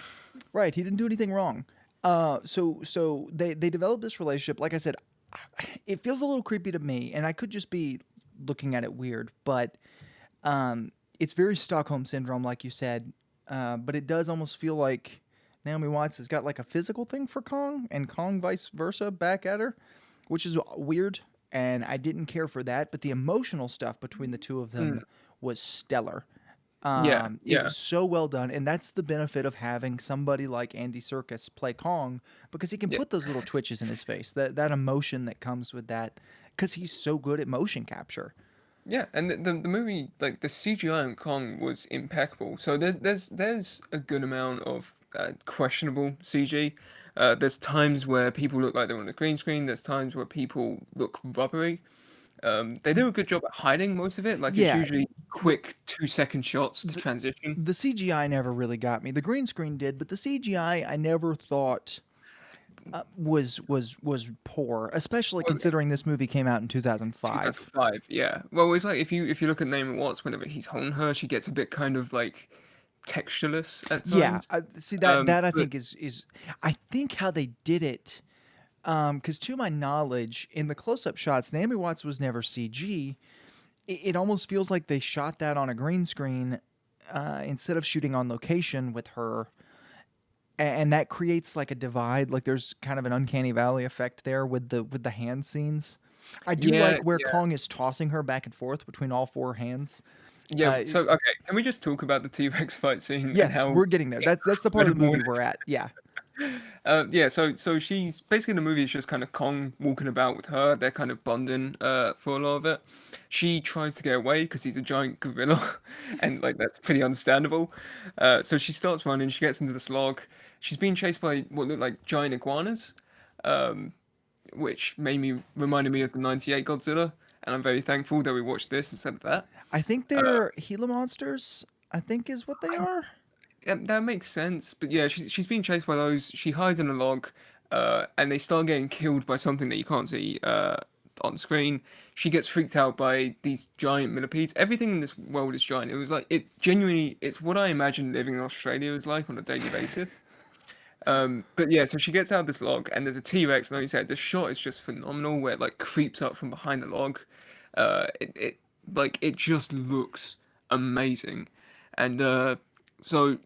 [SPEAKER 1] right. He didn't do anything wrong. So they developed this relationship. Like I said, it feels a little creepy to me, and I could just be looking at it weird, but it's very Stockholm syndrome, like you said. But it does almost feel like Naomi Watts has got like a physical thing for Kong, and Kong vice versa back at her, which is weird. And I didn't care for that, but the emotional stuff between the two of
[SPEAKER 2] Mm,
[SPEAKER 1] them was stellar.
[SPEAKER 2] yeah,
[SPEAKER 1] It
[SPEAKER 2] yeah,
[SPEAKER 1] was so well done, and that's the benefit of having somebody like Andy Serkis play Kong because he can
[SPEAKER 2] yeah,
[SPEAKER 1] put those little twitches in his face, that emotion that comes with that, because he's so good at motion capture.
[SPEAKER 2] yeah. And the movie, like the CGI on Kong was impeccable. So there's a good amount of questionable CG. There's times where people look like they're on a green screen. There's times where people look rubbery. They do a good job at hiding most of it. Like it's
[SPEAKER 1] Yeah,
[SPEAKER 2] usually
[SPEAKER 1] the
[SPEAKER 2] quick 2 second shots to
[SPEAKER 1] the,
[SPEAKER 2] transition.
[SPEAKER 1] the CGI never really got me. The green screen did, but the CGI I never thought was poor, especially
[SPEAKER 2] Well,
[SPEAKER 1] considering this movie came out in 2005.
[SPEAKER 2] 2005, yeah. Well, it's like if you look at Naomi Watts, whenever he's holding her, she gets a bit kind of like textureless at
[SPEAKER 1] Yeah,
[SPEAKER 2] times.
[SPEAKER 1] I see that I
[SPEAKER 2] But
[SPEAKER 1] think is I think how they did it. Because to my knowledge, in the close-up shots, Naomi Watts was never CG. It almost feels like they shot that on a green screen instead of shooting on location with her, and that creates like a divide. Like there's kind of an uncanny valley effect there with the hand scenes. I do
[SPEAKER 2] Yeah,
[SPEAKER 1] like where
[SPEAKER 2] yeah,
[SPEAKER 1] Kong is tossing her back and forth between all four hands.
[SPEAKER 2] yeah.
[SPEAKER 1] Uh,
[SPEAKER 2] So okay, can we just talk about the T-Rex fight scene and
[SPEAKER 1] yes,
[SPEAKER 2] how
[SPEAKER 1] we're getting there. That's the part of the
[SPEAKER 2] incredible
[SPEAKER 1] movie
[SPEAKER 2] it
[SPEAKER 1] we're
[SPEAKER 2] is?
[SPEAKER 1] at. Yeah,
[SPEAKER 2] Yeah, so she's basically the movie is just kind of Kong walking about with her. They're kind of bonding for a lot of it. She tries to get away because he's a giant gorilla, and like that's pretty understandable. So she starts running. She gets into this log. She's being chased by what look like giant iguanas, um, which reminded me of the '98 Godzilla. And I'm very thankful that we watched this instead of that.
[SPEAKER 1] I think
[SPEAKER 2] Uh,
[SPEAKER 1] they're Gila monsters. I think is what they are.
[SPEAKER 2] Yeah, that makes sense. But yeah, she's being chased by those. She hides in a log, and they start getting killed by something that you can't see on screen. She gets freaked out by these giant millipedes. Everything in this world is giant. It was like it genuinely. It's what I imagine living in Australia is like on a daily basis. But yeah, so she gets out of this log, and there's a T Rex. And like you said, the shot is just phenomenal, where it like creeps up from behind the log. It like it just looks amazing, and so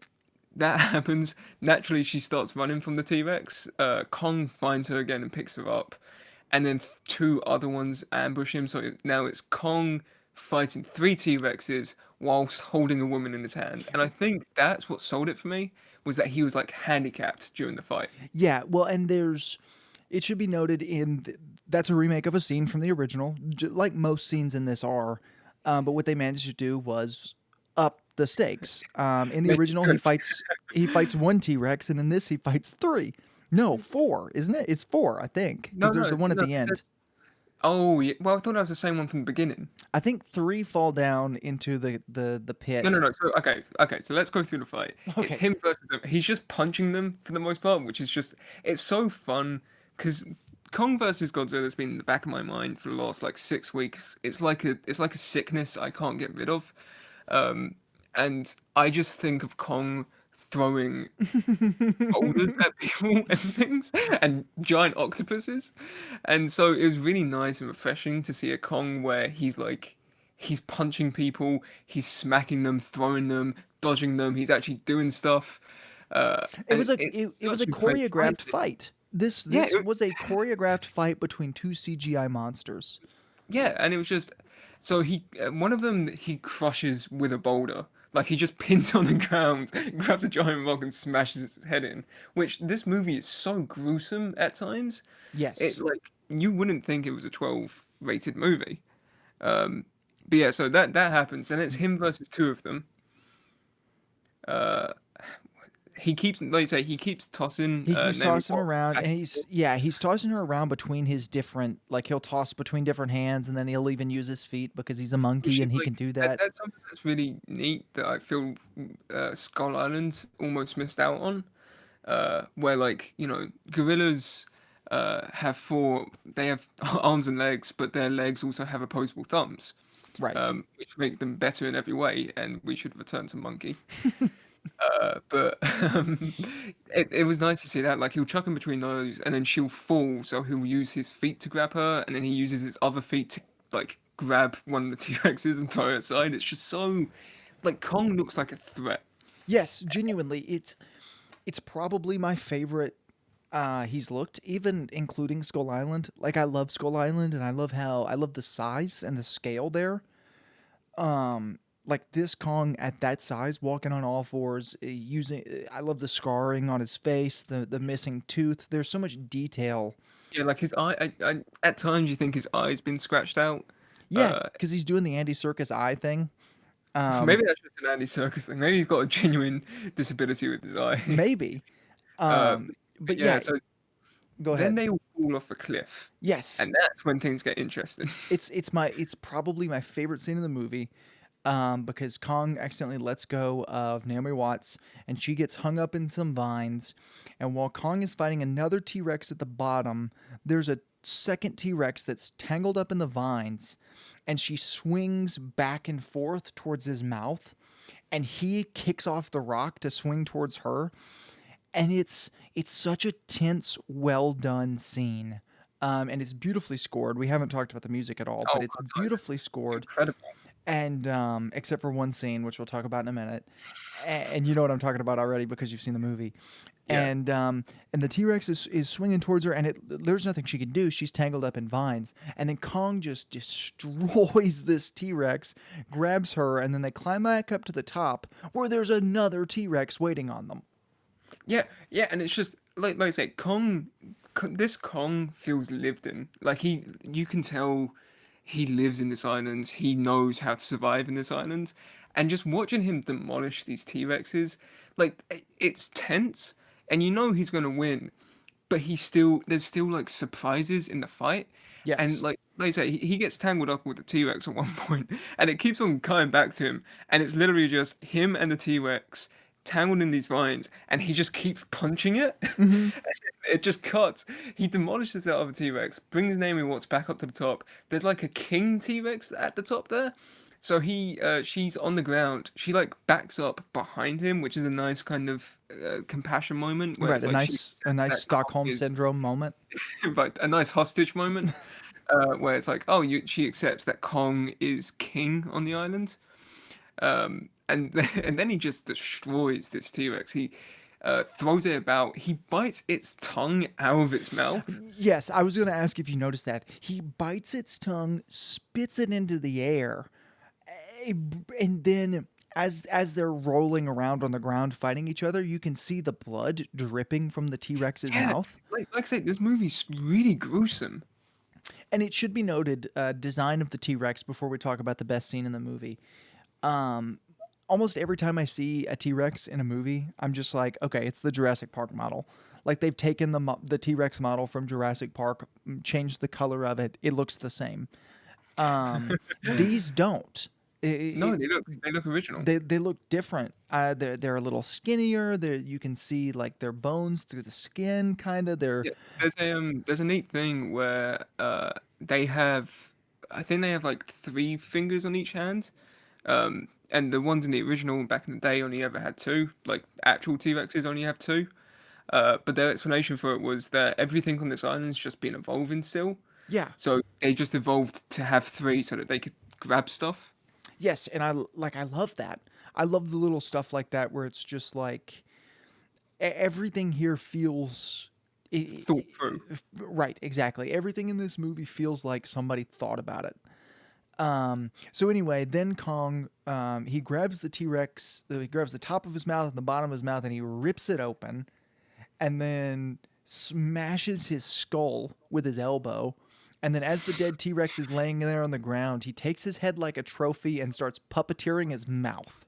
[SPEAKER 2] that happens. Naturally, she starts running from the T Rex. Kong finds her again and picks her up. And then two other ones ambush him. So now it's Kong fighting three T Rexes whilst holding a woman in his hands. And I think that's what sold it for me was that he was like handicapped during the fight.
[SPEAKER 1] Yeah, well, and there's. It should be noted that's a remake of a scene from the original, like most scenes in this are. But what they managed to do was up the stakes. In the
[SPEAKER 2] Make it
[SPEAKER 1] original,
[SPEAKER 2] good.
[SPEAKER 1] he fights one T Rex, and in this he fights three. No, four, isn't it? It's four, I think,
[SPEAKER 2] No,
[SPEAKER 1] because
[SPEAKER 2] no,
[SPEAKER 1] there's the one at
[SPEAKER 2] no.
[SPEAKER 1] the end.
[SPEAKER 2] Oh, yeah. Well, I thought that was the same one from the beginning.
[SPEAKER 1] I think three fall down into the
[SPEAKER 2] No, no,
[SPEAKER 1] pit.
[SPEAKER 2] no. So, okay. So let's go through the fight. It's
[SPEAKER 1] Okay,
[SPEAKER 2] him versus them. He's just punching them for the most part, which is just it's so fun because Kong versus Godzilla has been in the back of my mind for the last like 6 weeks. It's like a sickness I can't get rid of, um, and I just think of Kong throwing boulders at people and things and giant octopuses. And so it was really nice and refreshing to see a Kong where he's punching people, he's smacking them, throwing them, dodging them, he's actually doing stuff.
[SPEAKER 1] it
[SPEAKER 2] And
[SPEAKER 1] was a
[SPEAKER 2] it's
[SPEAKER 1] it was a
[SPEAKER 2] such a great fight.
[SPEAKER 1] choreographed fight. This
[SPEAKER 2] Yeah,
[SPEAKER 1] this was a choreographed fight between two CGI monsters.
[SPEAKER 2] yeah, and it was just so he one of them he crushes with a boulder. Like he just pins it on the ground, grabs a giant rock and smashes his head in. Which this movie is so gruesome at times. It
[SPEAKER 1] Yes.
[SPEAKER 2] like you wouldn't think it was a 12 rated movie. Um, but yeah, so that happens, and it's him versus two of them. Uh, he keeps, like you say, he keeps tossing
[SPEAKER 1] He keeps
[SPEAKER 2] Naomi
[SPEAKER 1] tossing him
[SPEAKER 2] Watts
[SPEAKER 1] around,
[SPEAKER 2] back
[SPEAKER 1] and
[SPEAKER 2] and forth.
[SPEAKER 1] he's tossing her around between his different, like he'll toss between different hands, and then he'll even use his feet because he's a
[SPEAKER 2] Which
[SPEAKER 1] monkey
[SPEAKER 2] is
[SPEAKER 1] and he
[SPEAKER 2] like
[SPEAKER 1] can do that.
[SPEAKER 2] that's something that's really neat that I feel Skull Island almost missed out on. Where like gorillas have four, they have arms and legs, but their legs also have opposable thumbs,
[SPEAKER 1] Right.
[SPEAKER 2] which make them better in every way. And we should return to monkey. But it was nice to see that. Like he'll chuck in between those, and then she'll fall. So he'll use his feet to grab her, and then he uses his other feet to like grab one of the T Rexes and throw it aside. It's just so like Kong looks like a threat.
[SPEAKER 1] Yes, genuinely, it's probably my favorite he's looked, even including Skull Island. Like I love Skull Island, and I love the size and the scale there. Like this Kong at that size, walking on all fours, I love the scarring on his face, the missing tooth. There's so much detail.
[SPEAKER 2] Yeah, like his eye. At times you think his eye's been scratched out.
[SPEAKER 1] Yeah,
[SPEAKER 2] Uh,
[SPEAKER 1] because he's doing the Andy Circus eye thing.
[SPEAKER 2] maybe that's just an Andy Circus thing. Maybe he's got a genuine disability with his eye.
[SPEAKER 1] Maybe.
[SPEAKER 2] Uh,
[SPEAKER 1] But
[SPEAKER 2] yeah,
[SPEAKER 1] yeah,
[SPEAKER 2] so
[SPEAKER 1] go
[SPEAKER 2] then
[SPEAKER 1] ahead.
[SPEAKER 2] they all fall off a cliff,
[SPEAKER 1] Yes,
[SPEAKER 2] and that's when things get interesting.
[SPEAKER 1] it's probably my favorite scene in the movie. Because Kong accidentally lets go of Naomi Watts and she gets hung up in some vines. And while Kong is fighting another T Rex at the bottom, there's a second T Rex that's tangled up in the vines and she swings back and forth towards his mouth. And he kicks off the rock to swing towards her. and it's such a tense, well done scene. And it's beautifully scored. We haven't talked about the music at all,
[SPEAKER 2] Oh
[SPEAKER 1] but it's
[SPEAKER 2] god, no,
[SPEAKER 1] beautifully scored.
[SPEAKER 2] incredible.
[SPEAKER 1] And except for one scene, which we'll talk about in a minute, and you know what I'm talking about already because you've seen the movie.
[SPEAKER 2] Yeah.
[SPEAKER 1] And the T Rex is swinging towards her, and there's nothing she can do. She's tangled up in vines, and then Kong just destroys this T Rex, grabs her, and then they climb back up to the top where there's another T Rex waiting on them.
[SPEAKER 2] Yeah, yeah, and it's just like I say, this Kong feels lived in. Like you can tell he lives in this island. He knows how to survive in this island, and just watching him demolish these T Rexes, like it's tense, and you know he's gonna win, but there's still like surprises in the fight, and
[SPEAKER 1] Yes.
[SPEAKER 2] like I say, he gets tangled up with the T Rex at one point, and it keeps on coming back to him, and it's literally just him and the T Rex tangled in these vines, and he just keeps punching it.
[SPEAKER 1] Hmm.
[SPEAKER 2] It just cuts. He demolishes that other T Rex, brings Naomi Watts back up to the top. There's like a king T Rex at the top there. So she's on the ground. She like backs up behind him, which is a nice kind of compassion moment where
[SPEAKER 1] Right.
[SPEAKER 2] it's like she
[SPEAKER 1] A
[SPEAKER 2] accepts
[SPEAKER 1] nice
[SPEAKER 2] that Kong
[SPEAKER 1] Stockholm
[SPEAKER 2] is
[SPEAKER 1] syndrome moment.
[SPEAKER 2] like a nice hostage moment, where it's like, oh, she accepts that Kong is king on the island, and and then he just destroys this T Rex. He throws it about. He bites its tongue out of its mouth.
[SPEAKER 1] Yes, I was going to ask if you noticed that. He bites its tongue, spits it into the air, eh, and then as they're rolling around on the ground fighting each other, you can see the blood dripping from the T-Rex's
[SPEAKER 2] Yeah,
[SPEAKER 1] mouth.
[SPEAKER 2] like I say, this movie's really gruesome.
[SPEAKER 1] And it should be noted, design of the T-Rex before we talk about the best scene in the movie. Almost every time I see a T-Rex in a movie, I'm just like, okay, it's the Jurassic Park model. Like they've taken the T-Rex model from Jurassic Park, changed the color of it. It looks the same. These don't.
[SPEAKER 2] No, they look original.
[SPEAKER 1] They look different. They're a little skinnier. You can see like their bones through the skin, kind of. They're
[SPEAKER 2] Yeah, there's a neat thing where they have, I think they have like three fingers on each hand, and the ones in the original back in the day only ever had two. Like actual T Rexes only have two. But their explanation for it was that everything on this island's just been evolving still,
[SPEAKER 1] yeah.
[SPEAKER 2] so they just evolved to have three so that they could grab stuff.
[SPEAKER 1] Yes, and I love that. I love the little stuff like that where it's just like everything here feels
[SPEAKER 2] Thought through.
[SPEAKER 1] right. Exactly. Everything in this movie feels like somebody thought about it. So anyway, then Kong, he grabs the T Rex, he grabs the top of his mouth and the bottom of his mouth, and he rips it open, and then smashes his skull with his elbow. And then, as the dead T Rex is laying there on the ground, he takes his head like a trophy and starts puppeteering his mouth.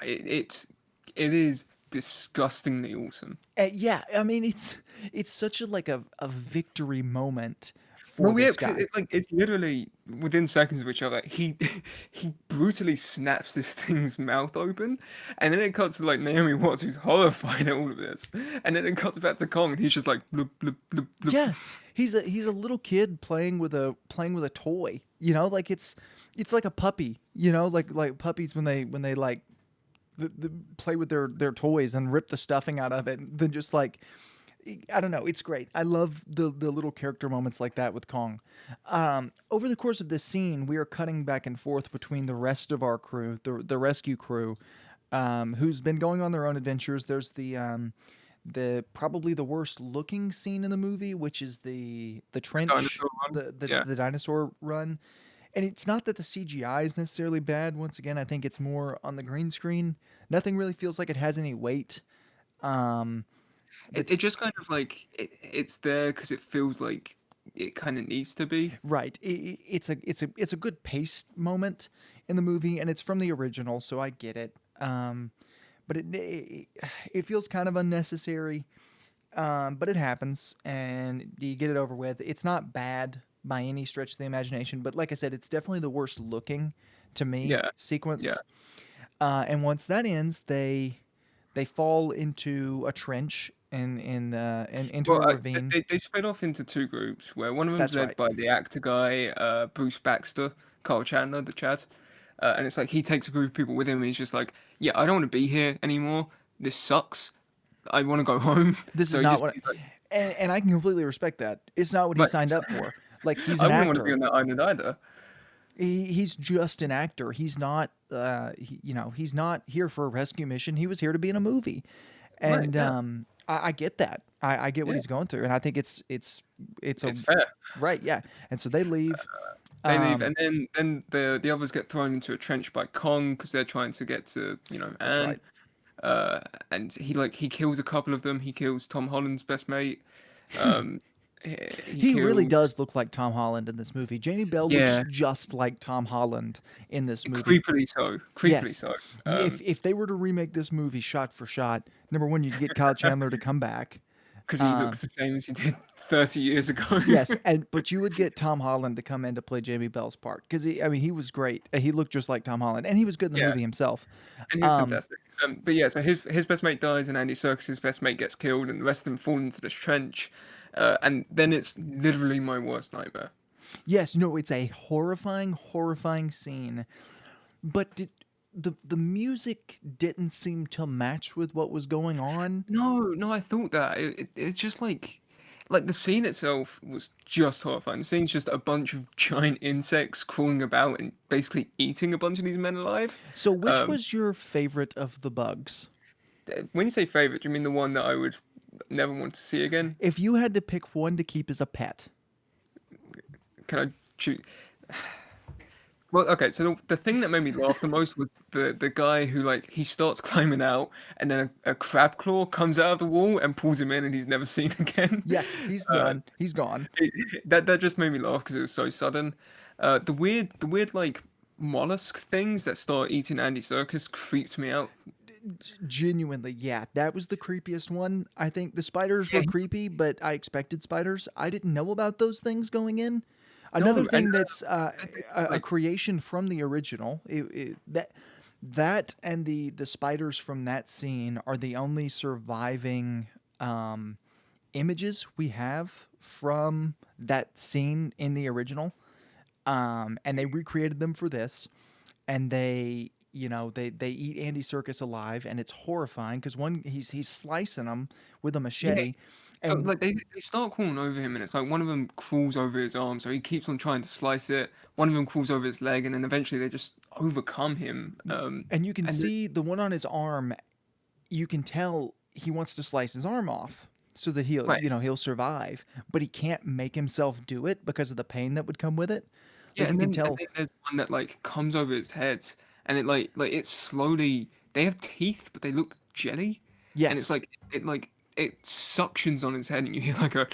[SPEAKER 2] It, it's it is disgustingly awesome.
[SPEAKER 1] Yeah, I mean, it's such a a victory moment for
[SPEAKER 2] Well, yeah,
[SPEAKER 1] this
[SPEAKER 2] 'cause
[SPEAKER 1] guy.
[SPEAKER 2] like it's literally within seconds of each other. He he brutally snaps this thing's mouth open, and then it cuts to like Naomi Watts, who's horrified at all of this, and then it cuts back to Kong, and he's just like bloop, bloop, bloop, bloop.
[SPEAKER 1] Yeah, he's a little kid playing with a toy. You know, like it's like a puppy. You know, like puppies when they like play with their toys and rip the stuffing out of it, and then just like I don't know, it's great. I love the little character moments like that with Kong. Over the course of this scene, we are cutting back and forth between the rest of our crew, the rescue crew, who's been going on their own adventures. There's the probably the worst looking scene in the movie, which is the
[SPEAKER 2] The
[SPEAKER 1] trench,
[SPEAKER 2] dinosaur one. Yeah.
[SPEAKER 1] the dinosaur run. And it's not that the CGI is necessarily bad. Once again, I think it's more on the green screen. Nothing really feels like it has any weight. Um,
[SPEAKER 2] It just kind of like it's there because it feels like it kind of needs to be.
[SPEAKER 1] Right. It's a good pace moment in the movie, and it's from the original, so I get it. But it feels kind of unnecessary. But it happens, and you get it over with. It's not bad by any stretch of the imagination, but like I said, it's definitely the worst looking to me
[SPEAKER 2] Yeah, yeah.
[SPEAKER 1] sequence. And once that ends, they fall into a trench and into a
[SPEAKER 2] Well,
[SPEAKER 1] ravine.
[SPEAKER 2] they split off into two groups, where one of them's
[SPEAKER 1] That's
[SPEAKER 2] led
[SPEAKER 1] right.
[SPEAKER 2] by the actor guy, Bruce Baxter, Carl Chandler, the Chad, and it's like he takes a group of people with him, and he's just like, "Yeah, I don't want to be here anymore. This sucks. I want to go home.
[SPEAKER 1] This
[SPEAKER 2] So
[SPEAKER 1] is
[SPEAKER 2] he
[SPEAKER 1] not
[SPEAKER 2] just
[SPEAKER 1] what,
[SPEAKER 2] he's like,
[SPEAKER 1] and I can completely respect that. It's not what he
[SPEAKER 2] right.
[SPEAKER 1] signed up for. Like he's
[SPEAKER 2] I
[SPEAKER 1] an
[SPEAKER 2] wouldn't want to be
[SPEAKER 1] actor.
[SPEAKER 2] on that island either.
[SPEAKER 1] He's just an actor. He's not, he's not here for a rescue mission. He was here to be in a movie,
[SPEAKER 2] Right?
[SPEAKER 1] and
[SPEAKER 2] Yeah.
[SPEAKER 1] I get that. I get what
[SPEAKER 2] Yeah.
[SPEAKER 1] he's going through, and I think it's a
[SPEAKER 2] It's fair.
[SPEAKER 1] right, yeah. And so they leave.
[SPEAKER 2] They leave,
[SPEAKER 1] Um,
[SPEAKER 2] and then the others get thrown into a trench by Kong because they're trying to get to
[SPEAKER 1] that's
[SPEAKER 2] Anne.
[SPEAKER 1] right.
[SPEAKER 2] And he kills a couple of them. He kills Tom Holland's best mate. Um, he
[SPEAKER 1] He really
[SPEAKER 2] kills,
[SPEAKER 1] does look like Tom Holland in this movie. Jamie Bell looks
[SPEAKER 2] yeah,
[SPEAKER 1] just like Tom Holland in this movie.
[SPEAKER 2] creepily so, creepily
[SPEAKER 1] Yes.
[SPEAKER 2] so.
[SPEAKER 1] If they were to remake this movie shot for shot, number one, you'd get Kyle Chandler to come back.
[SPEAKER 2] Because he
[SPEAKER 1] Uh,
[SPEAKER 2] looks the same as he did 30 years ago.
[SPEAKER 1] yes, but you would get Tom Holland to come in to play Jamie Bell's part because he was great. He looked just like Tom Holland, and he was good in the
[SPEAKER 2] Yeah,
[SPEAKER 1] movie himself.
[SPEAKER 2] and he was
[SPEAKER 1] Um,
[SPEAKER 2] fantastic. But yeah, so his best mate dies, and Andy Serkis's best mate gets killed, and the rest of them fall into this trench. And then it's literally my worst nightmare.
[SPEAKER 1] yes, no, it's a horrifying, horrifying scene. But the music didn't seem to match with what was going on.
[SPEAKER 2] No, no, I thought that. It's just like the scene itself was just horrifying. The scene's just a bunch of giant insects crawling about and basically eating a bunch of these men alive.
[SPEAKER 1] So, which
[SPEAKER 2] Um,
[SPEAKER 1] was your favorite of the bugs?
[SPEAKER 2] when you say favorite, do you mean the one that I would never want to see again?
[SPEAKER 1] If you had to pick one to keep as a pet,
[SPEAKER 2] Can I choose? Well, okay, so the thing that made me laugh the most was the guy who like he starts climbing out and then a crab claw comes out of the wall and pulls him in and he's never seen again.
[SPEAKER 1] yeah, he's
[SPEAKER 2] Uh,
[SPEAKER 1] done. He's gone.
[SPEAKER 2] that just made me laugh because it was so sudden. The weird like mollusk things that start eating Andy Serkis creeped me out.
[SPEAKER 1] Genuinely, yeah, that was the creepiest one. I think the spiders
[SPEAKER 2] Yeah,
[SPEAKER 1] were creepy, but I expected spiders. I didn't know about those things going in. Another
[SPEAKER 2] no, and
[SPEAKER 1] thing that's a
[SPEAKER 2] like
[SPEAKER 1] creation from the original. That and the spiders from that scene are the only surviving um, images we have from that scene in the original. And they recreated them for this, and they eat Andy Serkis alive, and it's horrifying because one he's slicing them with a
[SPEAKER 2] yeah.
[SPEAKER 1] machete,
[SPEAKER 2] So
[SPEAKER 1] and
[SPEAKER 2] like they start crawling over him and it's like one of them crawls over his arm, so he keeps on trying to slice it. One of them crawls over his leg, and then eventually they just overcome him.
[SPEAKER 1] and you can
[SPEAKER 2] And
[SPEAKER 1] see the one on his arm. You can tell he wants to slice his arm off so that
[SPEAKER 2] right,
[SPEAKER 1] he'll survive, but he can't make himself do it because of the pain that would come with it.
[SPEAKER 2] yeah,
[SPEAKER 1] Like you can
[SPEAKER 2] and
[SPEAKER 1] tell.
[SPEAKER 2] then there's one that like comes over his head, and it like it slowly. They have teeth, but they look jelly, and it's
[SPEAKER 1] Yes,
[SPEAKER 2] like it suctions on his head, and you hear like a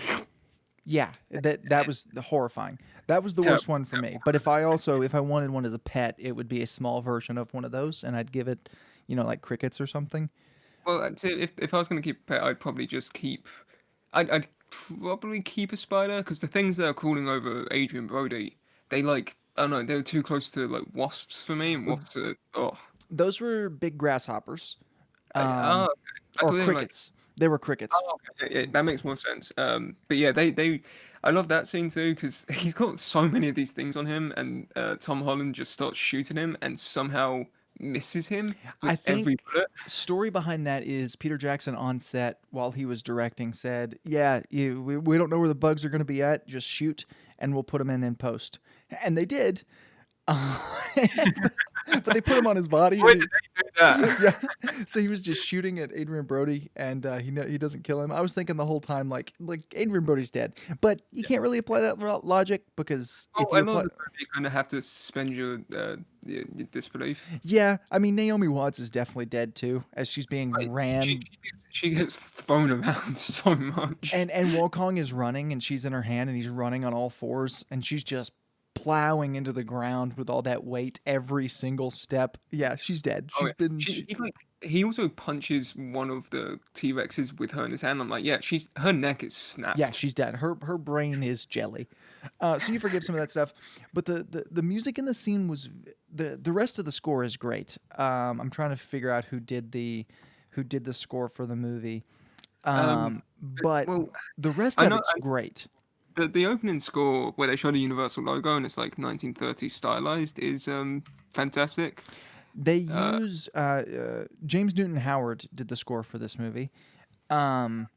[SPEAKER 1] yeah, that was horrifying. That was the worst
[SPEAKER 2] terrible.
[SPEAKER 1] one for me. But if I wanted one as a pet, it would be a small version of one of those, and I'd give it, like crickets or something.
[SPEAKER 2] Well, I'd say if I was gonna keep a pet, I'd probably just keep. I'd probably keep a spider because the things that are crawling over Adrian Brody, they like I don't know, they were too close to like wasps for me, and
[SPEAKER 1] Uh,
[SPEAKER 2] wasps are oh.
[SPEAKER 1] Those were big grasshoppers,
[SPEAKER 2] Oh,
[SPEAKER 1] um,
[SPEAKER 2] okay. I
[SPEAKER 1] or
[SPEAKER 2] thought they were like
[SPEAKER 1] crickets. They were crickets.
[SPEAKER 2] oh, okay, yeah, that makes more sense. But yeah, they I love that scene too because he's got so many of these things on him, and Tom Holland just starts shooting him and somehow misses him
[SPEAKER 1] I
[SPEAKER 2] with every
[SPEAKER 1] think
[SPEAKER 2] bullet.
[SPEAKER 1] story behind that is Peter Jackson on set while he was directing said, "Yeah, we don't know where the bugs are going to be at. Just shoot, and we'll put them in post." And they did. Uh, but they put him on his body,
[SPEAKER 2] Why
[SPEAKER 1] and
[SPEAKER 2] did they do that?
[SPEAKER 1] yeah. So he was just shooting at Adrian Brody, and he doesn't kill him. I was thinking the whole time like Adrian Brody's dead, but you can't really apply that logic because
[SPEAKER 2] Oh,
[SPEAKER 1] if
[SPEAKER 2] I
[SPEAKER 1] you
[SPEAKER 2] know
[SPEAKER 1] apply,
[SPEAKER 2] the you kind of have to suspend your disbelief.
[SPEAKER 1] yeah, I mean Naomi Watts is definitely dead too, as she's being
[SPEAKER 2] Like she
[SPEAKER 1] ran,
[SPEAKER 2] she gets, she gets thrown around so much.
[SPEAKER 1] and Wukong is running, and she's in her hand, and he's running on all fours, and she's just plowing into the ground with all that weight every single step. Yeah, she's dead.
[SPEAKER 2] Oh,
[SPEAKER 1] She's
[SPEAKER 2] yeah.
[SPEAKER 1] been.
[SPEAKER 2] He also punches one of the T Rexes with her in his hand. I'm like, yeah, her neck is
[SPEAKER 1] Yeah,
[SPEAKER 2] snapped.
[SPEAKER 1] she's dead. Her brain is jelly. So you forgive some of that stuff, but the music in the scene was the rest of the score is great. I'm trying to figure out who did the score for the movie,
[SPEAKER 2] Um,
[SPEAKER 1] but
[SPEAKER 2] well,
[SPEAKER 1] the rest
[SPEAKER 2] I
[SPEAKER 1] of
[SPEAKER 2] know
[SPEAKER 1] it's great.
[SPEAKER 2] the opening score where they show the Universal logo and it's like 1930s stylized is fantastic.
[SPEAKER 1] They
[SPEAKER 2] Uh,
[SPEAKER 1] use James Newton Howard did the score for this movie. Um,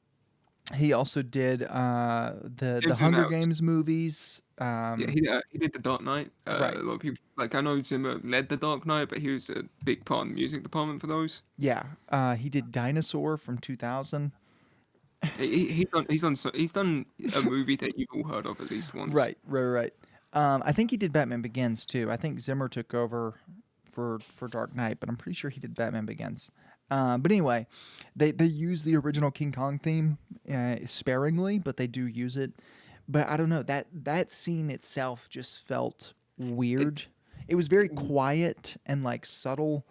[SPEAKER 1] he also did the
[SPEAKER 2] Into the
[SPEAKER 1] Hunger
[SPEAKER 2] Mouse.
[SPEAKER 1] Games movies.
[SPEAKER 2] Yeah, he did the Dark Knight. A
[SPEAKER 1] Right.
[SPEAKER 2] lot of people like I know Zimmer led the Dark Knight, but he was a big part in the music department for those.
[SPEAKER 1] Yeah. He did Dinosaur from 2000.
[SPEAKER 2] He's done a movie that you've all heard of at least once.
[SPEAKER 1] Right. I think he did Batman Begins too. I think Zimmer took over for Dark Knight, but I'm pretty sure he did Batman Begins. But anyway, they use the original King Kong theme sparingly, but they do use it. But I don't know, that scene itself just felt weird.
[SPEAKER 2] It
[SPEAKER 1] It was very quiet and like subtle,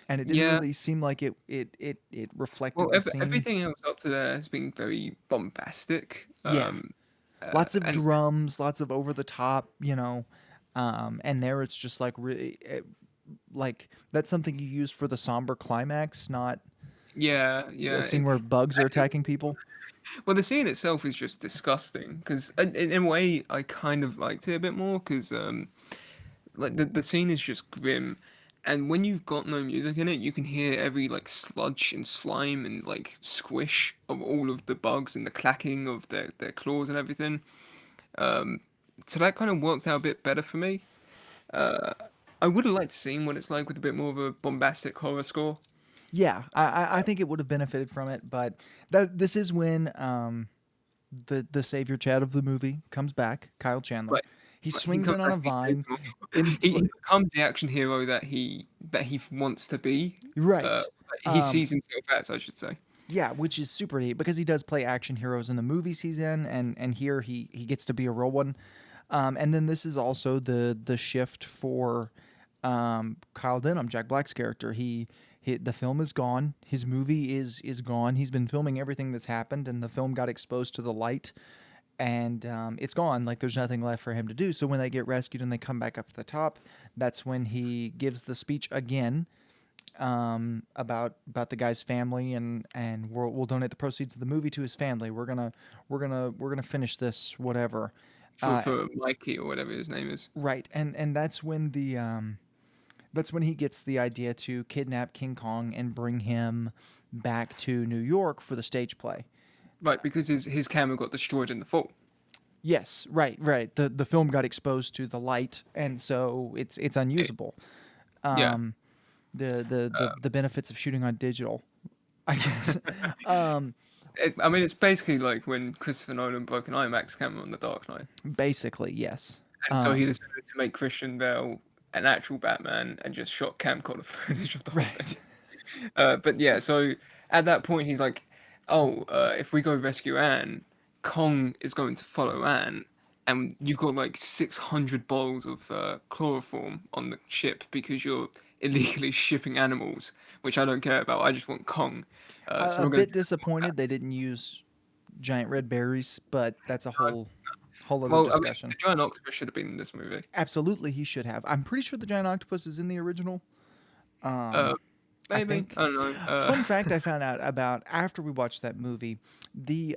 [SPEAKER 1] and it didn't
[SPEAKER 2] yeah.
[SPEAKER 1] really seem like it
[SPEAKER 2] Well,
[SPEAKER 1] reflected the scene.
[SPEAKER 2] everything else up to there has been very bombastic.
[SPEAKER 1] Yeah, lots of
[SPEAKER 2] And
[SPEAKER 1] drums, lots of over the top, and there it's just like really like that's something you use for the somber climax, not
[SPEAKER 2] yeah,
[SPEAKER 1] a
[SPEAKER 2] yeah.
[SPEAKER 1] scene where bugs are attacking people.
[SPEAKER 2] Well, the scene itself is just disgusting because, in a way, I kind of liked it a bit more because, like, the scene is just grim, and when you've got no music in it, you can hear every like sludge and slime and like squish of all of the bugs and the clacking of their claws and everything. So that kind of worked out a bit better for me. I would have liked seeing what it's like with a bit more of a bombastic horror score.
[SPEAKER 1] Yeah, I think it would have benefited from it, but this is when the savior Chad of the movie comes back, Kyle Chandler.
[SPEAKER 2] Like,
[SPEAKER 1] He
[SPEAKER 2] he
[SPEAKER 1] swings
[SPEAKER 2] comes
[SPEAKER 1] in on
[SPEAKER 2] back,
[SPEAKER 1] a
[SPEAKER 2] he saves
[SPEAKER 1] vine
[SPEAKER 2] them all.
[SPEAKER 1] in
[SPEAKER 2] He becomes the action hero that he wants to be. Uh,
[SPEAKER 1] right.
[SPEAKER 2] he
[SPEAKER 1] Um,
[SPEAKER 2] sees himself as, I should say.
[SPEAKER 1] yeah, which is super neat because he does play action heroes in the movies he's in, and here he gets to be a real one. And then this is also the shift for Kyle Denham, Jack Black's character. The film is gone. His movie is gone. He's been filming everything that's happened, and the film got exposed to the light, and it's gone. Like there's nothing left for him to do. So when they get rescued and they come back up to the top, that's when he gives the speech again about the guy's family, and we'll donate the proceeds of the movie to his family. We're gonna finish this whatever. Uh,
[SPEAKER 2] For Mikey or whatever his name is.
[SPEAKER 1] right, and that's when he gets the idea to kidnap King Kong and bring him back to New York for the stage play.
[SPEAKER 2] Right, because his camera got destroyed in the fall.
[SPEAKER 1] Yes, right. The film got exposed to the light, and so it's
[SPEAKER 2] Eh,
[SPEAKER 1] unusable.
[SPEAKER 2] Yeah.
[SPEAKER 1] Um, the benefits of shooting on digital, I guess. um,
[SPEAKER 2] I mean, it's basically like when Christopher Nolan broke an IMAX camera on The Dark Knight.
[SPEAKER 1] Basically, yes.
[SPEAKER 2] And so he decided to make Christian Bale an actual Batman and just shot camcorder footage of the whole thing.
[SPEAKER 1] Right.
[SPEAKER 2] But yeah, so at that point, he's like, "Oh, if we go rescue Anne, Kong is going to follow Anne, and you've got like 600 bottles of chloroform on the ship because you're illegally shipping animals, which I don't care about. I just want Kong. So
[SPEAKER 1] A
[SPEAKER 2] we're going
[SPEAKER 1] bit
[SPEAKER 2] to."
[SPEAKER 1] disappointed they didn't use giant red berries, but that's a whole other
[SPEAKER 2] Well, I mean, the
[SPEAKER 1] discussion.
[SPEAKER 2] giant octopus should have been in this movie.
[SPEAKER 1] Absolutely, he should have. I'm pretty sure the giant octopus is in the original.
[SPEAKER 2] Uh,
[SPEAKER 1] I
[SPEAKER 2] maybe
[SPEAKER 1] think.
[SPEAKER 2] I don't know.
[SPEAKER 1] Fun fact I found out about after we watched that movie, the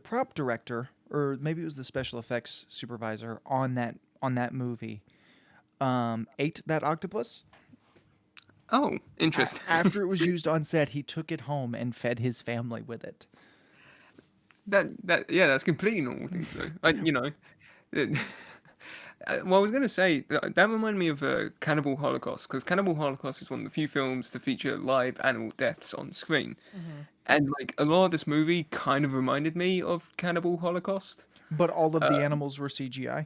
[SPEAKER 1] prop director, or maybe it was the special effects supervisor on that movie, ate that octopus.
[SPEAKER 2] Oh, interesting.
[SPEAKER 1] After it was used on set, he took it home and fed his family with it.
[SPEAKER 2] That yeah, that's completely normal thing to do. It- well, I was gonna say that reminded me of Cannibal Holocaust because Cannibal Holocaust is one of the few films to feature live animal deaths on screen, and like a lot of this movie kind of reminded me of Cannibal Holocaust.
[SPEAKER 1] But all of the animals were CGI.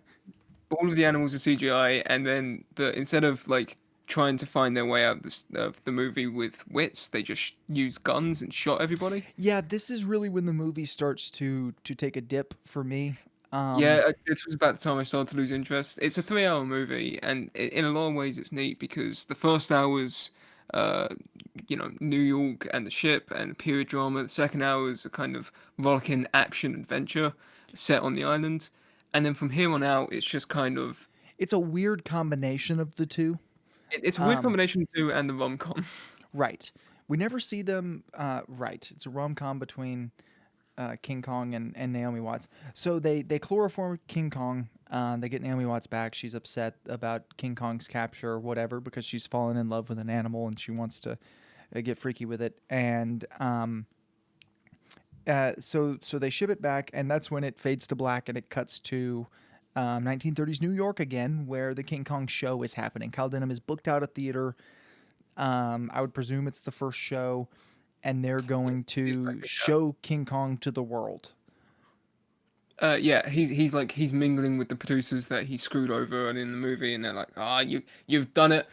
[SPEAKER 2] All of the animals are CGI, and then instead of like trying to find their way out of the movie with wits, they just used guns and shot everybody.
[SPEAKER 1] Yeah, this is really when the movie starts to take a dip for me.
[SPEAKER 2] Yeah, it was about the time I started to lose interest. It's a 3 hour movie, and in a lot of ways, it's neat because the first hour's, uh, New York and the ship and period drama. The second hour is a kind of rollicking action adventure set on the island, and then from here on out, it's just kind of
[SPEAKER 1] It's a weird combination of the two.
[SPEAKER 2] it's a weird combination of the two and the rom com.
[SPEAKER 1] Right. We never see them. Right. It's a rom com between King Kong and Naomi Watts. So they chloroform King Kong. They get Naomi Watts back. She's upset about King Kong's capture or whatever because she's fallen in love with an animal and she wants to get freaky with it. And So they ship it back, and that's when it fades to black, and it cuts to 1930s New York again, where the King Kong show is happening. Kyle Denham is booked out a theater. I would presume it's the first show, and they're
[SPEAKER 2] Yeah,
[SPEAKER 1] going
[SPEAKER 2] seems like
[SPEAKER 1] to
[SPEAKER 2] it, yeah.
[SPEAKER 1] show King Kong to the world.
[SPEAKER 2] Yeah, he's like he's mingling with the producers that he screwed over and in the movie, and they're like, "Ah, you've done it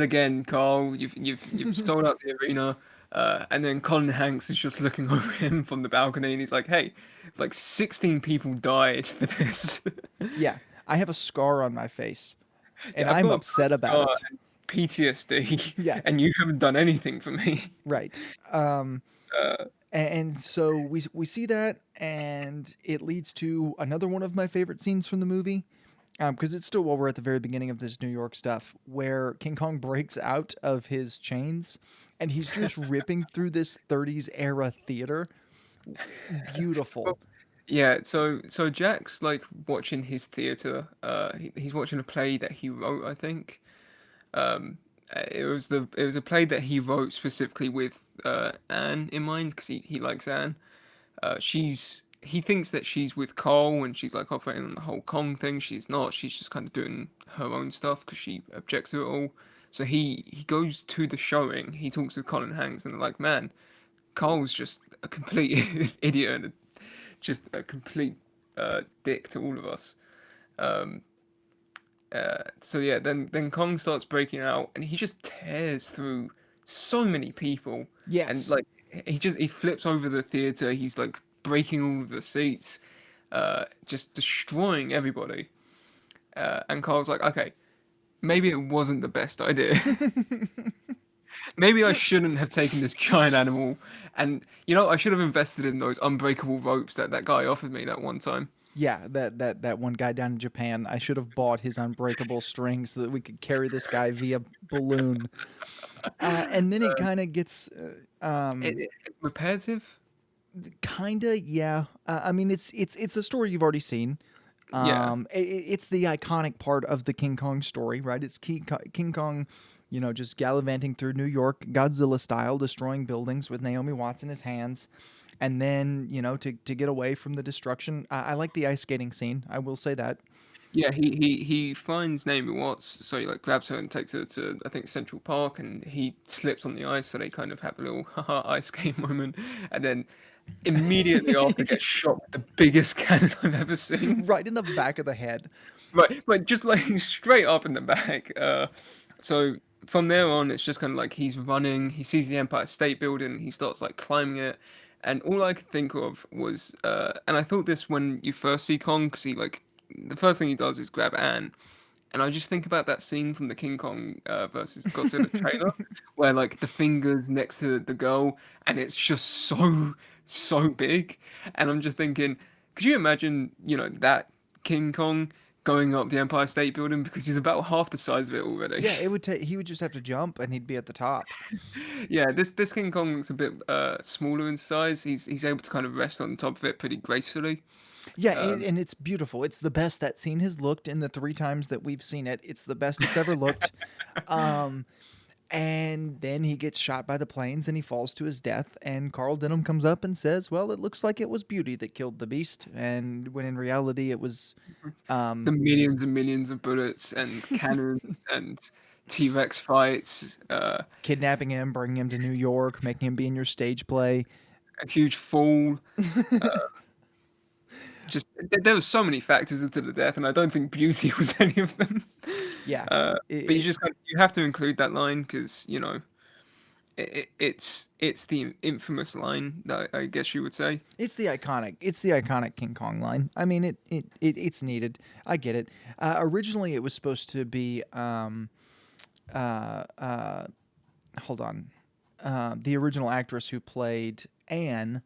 [SPEAKER 2] again, Carl. You've sold out the arena." And then Colin Hanks is just looking over him from the balcony, and he's like, "Hey, like 16 people died for this.
[SPEAKER 1] Yeah, I have a scar on my face, and
[SPEAKER 2] Yeah, I've
[SPEAKER 1] I'm
[SPEAKER 2] got a
[SPEAKER 1] upset
[SPEAKER 2] burn
[SPEAKER 1] about
[SPEAKER 2] scar
[SPEAKER 1] it.
[SPEAKER 2] and PTSD,
[SPEAKER 1] Yeah,
[SPEAKER 2] and you haven't done anything for me."
[SPEAKER 1] right.
[SPEAKER 2] Uh,
[SPEAKER 1] And so we see that, and it leads to another one of my favorite scenes from the movie, because it's still while we're at the very beginning of this New York stuff, where King Kong breaks out of his chains, and he's just ripping through this 30s era theater. Beautiful.
[SPEAKER 2] well, yeah, so Jack's like watching his theater. He's watching a play that he wrote, I think. Um, it was a play that he wrote specifically with Anne in mind because he likes Anne. He thinks that she's with Cole and she's like operating on the whole Kong thing. She's not. She's just kind of doing her own stuff because she objects to it all. So he goes to the showing. He talks with Colin Hanks and they're like, man, Cole's just a complete idiot and just a complete dick to all of us. Um, so yeah, then Kong starts breaking out, and he just tears through so many people, and
[SPEAKER 1] Yes.
[SPEAKER 2] like he flips over the theater. He's like breaking all of the seats, just destroying everybody. And Carl's like, okay, maybe it wasn't the best idea. Maybe I shouldn't have taken this giant animal, and I should have invested in those unbreakable ropes that that guy offered me that one time.
[SPEAKER 1] Yeah, that one guy down in Japan. I should have bought his unbreakable string so that we could carry this guy via balloon. And then it kind of gets
[SPEAKER 2] Repetitive?
[SPEAKER 1] kinda, yeah. I mean, it's a story you've already seen.
[SPEAKER 2] Yeah.
[SPEAKER 1] It's the iconic part of the King Kong story, right? It's King Kong, just gallivanting through New York, Godzilla style, destroying buildings with Naomi Watts in his hands, and then to get away from the destruction. I like the ice skating scene. I will say that.
[SPEAKER 2] Yeah, he finds Naomi Watts, so he like grabs her and takes her to I think Central Park, and he slips on the ice, so they kind of have a little haha ice skate moment, and then immediately after gets shot with the biggest cannon I've ever seen.
[SPEAKER 1] Right in the back of the head.
[SPEAKER 2] But just like straight up in the back. So from there on, it's just kind of like he's running. He sees the Empire State Building. He starts like climbing it, and all I could think of was, and I thought this when you first see Kong, because he like the first thing he does is grab Anne, and I just think about that scene from the King Kong versus Godzilla trailer, where like the fingers next to the girl, and it's just so big, and I'm just thinking, could you imagine, that King Kong going up the Empire State Building because he's about half the size of it already.
[SPEAKER 1] Yeah, it would take. He would just have to jump, and he'd be at the top.
[SPEAKER 2] Yeah, this King Kong's a bit smaller in size. He's able to kind of rest on top of it pretty gracefully.
[SPEAKER 1] Yeah,
[SPEAKER 2] Um,
[SPEAKER 1] and it's beautiful. It's the best that scene has looked in the three times that we've seen it. It's the best it's ever looked. Um, and then he gets shot by the planes and he falls to his death. And Carl Denham comes up and says, "Well, it looks like it was beauty that killed the beast." And when in reality, it was,
[SPEAKER 2] the
[SPEAKER 1] um,
[SPEAKER 2] millions and millions of bullets and cannons and T-Rex fights,
[SPEAKER 1] kidnapping him, bringing him to New York, making him be in your stage play.
[SPEAKER 2] a huge fall. Just there were so many factors into the death, and I don't think beauty was any of them.
[SPEAKER 1] Yeah,
[SPEAKER 2] Uh, but
[SPEAKER 1] it,
[SPEAKER 2] you have to include that line because it's the infamous line that I guess you would say.
[SPEAKER 1] it's the iconic King Kong line. I mean, it's needed. I get it. Originally, it was supposed to be uh, uh, hold on. The original actress who played Anne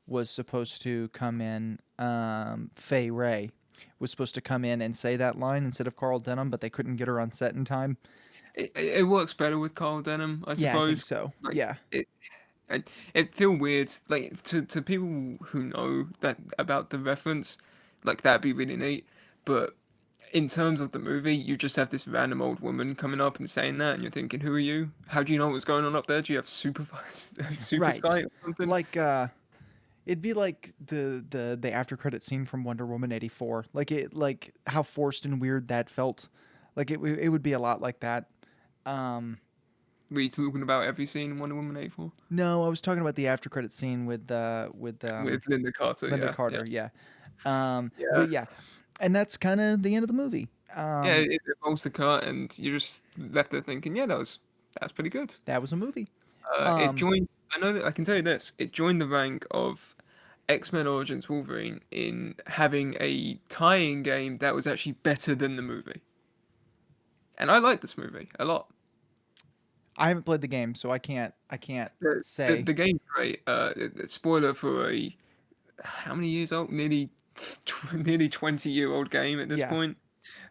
[SPEAKER 1] was supposed to come in. Fay Ray was supposed to come in and say that line instead of Carl Denham, but they couldn't get her on set in time.
[SPEAKER 2] It works better with Carl Denham, I
[SPEAKER 1] Yeah, I think
[SPEAKER 2] suppose.
[SPEAKER 1] so.
[SPEAKER 2] Like
[SPEAKER 1] Yeah,
[SPEAKER 2] it, it feel weird. Like to people who know that about the reference, like that'd be really neat. But in terms of the movie, you just have this random old woman coming up and saying that, and you're thinking, who are you? How do you know what's going on up there? Do you have super super
[SPEAKER 1] right.
[SPEAKER 2] sky or something?
[SPEAKER 1] Like It'd be like the after credit scene from Wonder Woman 84. Like how forced and weird that felt. It would be a lot like that. Um,
[SPEAKER 2] Were you talking about every scene in Wonder Woman 84
[SPEAKER 1] no, I was talking about the after credit scene with
[SPEAKER 2] with Linda Carter?
[SPEAKER 1] Linda
[SPEAKER 2] Yeah, yeah,
[SPEAKER 1] Carter. Yeah.
[SPEAKER 2] yeah,
[SPEAKER 1] But yeah, and that's kind of the end of the movie.
[SPEAKER 2] yeah. It rolls the cut, and you're just left there thinking, yeah, that's pretty good.
[SPEAKER 1] That was a movie.
[SPEAKER 2] It
[SPEAKER 1] Um,
[SPEAKER 2] joined. I know that I can tell you this. It joined the rank of X-Men Origins Wolverine in having a tie-in game that was actually better than the movie. And I like this movie a lot.
[SPEAKER 1] I haven't played the game, so I can't
[SPEAKER 2] The
[SPEAKER 1] say.
[SPEAKER 2] game's great. Spoiler for a how many years old? Nearly 20-year-old game at this
[SPEAKER 1] Yeah,
[SPEAKER 2] point.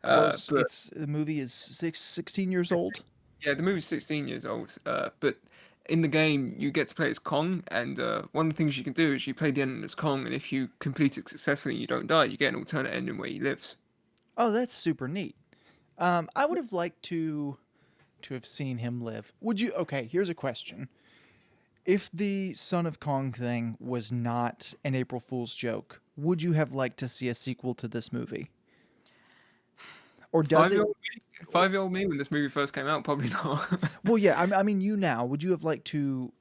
[SPEAKER 1] close.
[SPEAKER 2] But
[SPEAKER 1] It's the movie is 16 years old.
[SPEAKER 2] yeah, the movie's 16 years old. But in the game, you get to play as Kong, and one of the things you can do is you play the ending as Kong, and if you complete it successfully and you don't die, you get an alternate ending where he lives.
[SPEAKER 1] Oh, that's super neat. I would have liked to have seen him live. Would you? Okay, here's a question. If the Son of Kong thing was not an April Fool's joke, would you have liked to see a sequel to this movie? Or does it?
[SPEAKER 2] Five-year-old me, 5-year-old me when this movie first came out, probably not.
[SPEAKER 1] Well, yeah. I mean, you now. Would you have liked to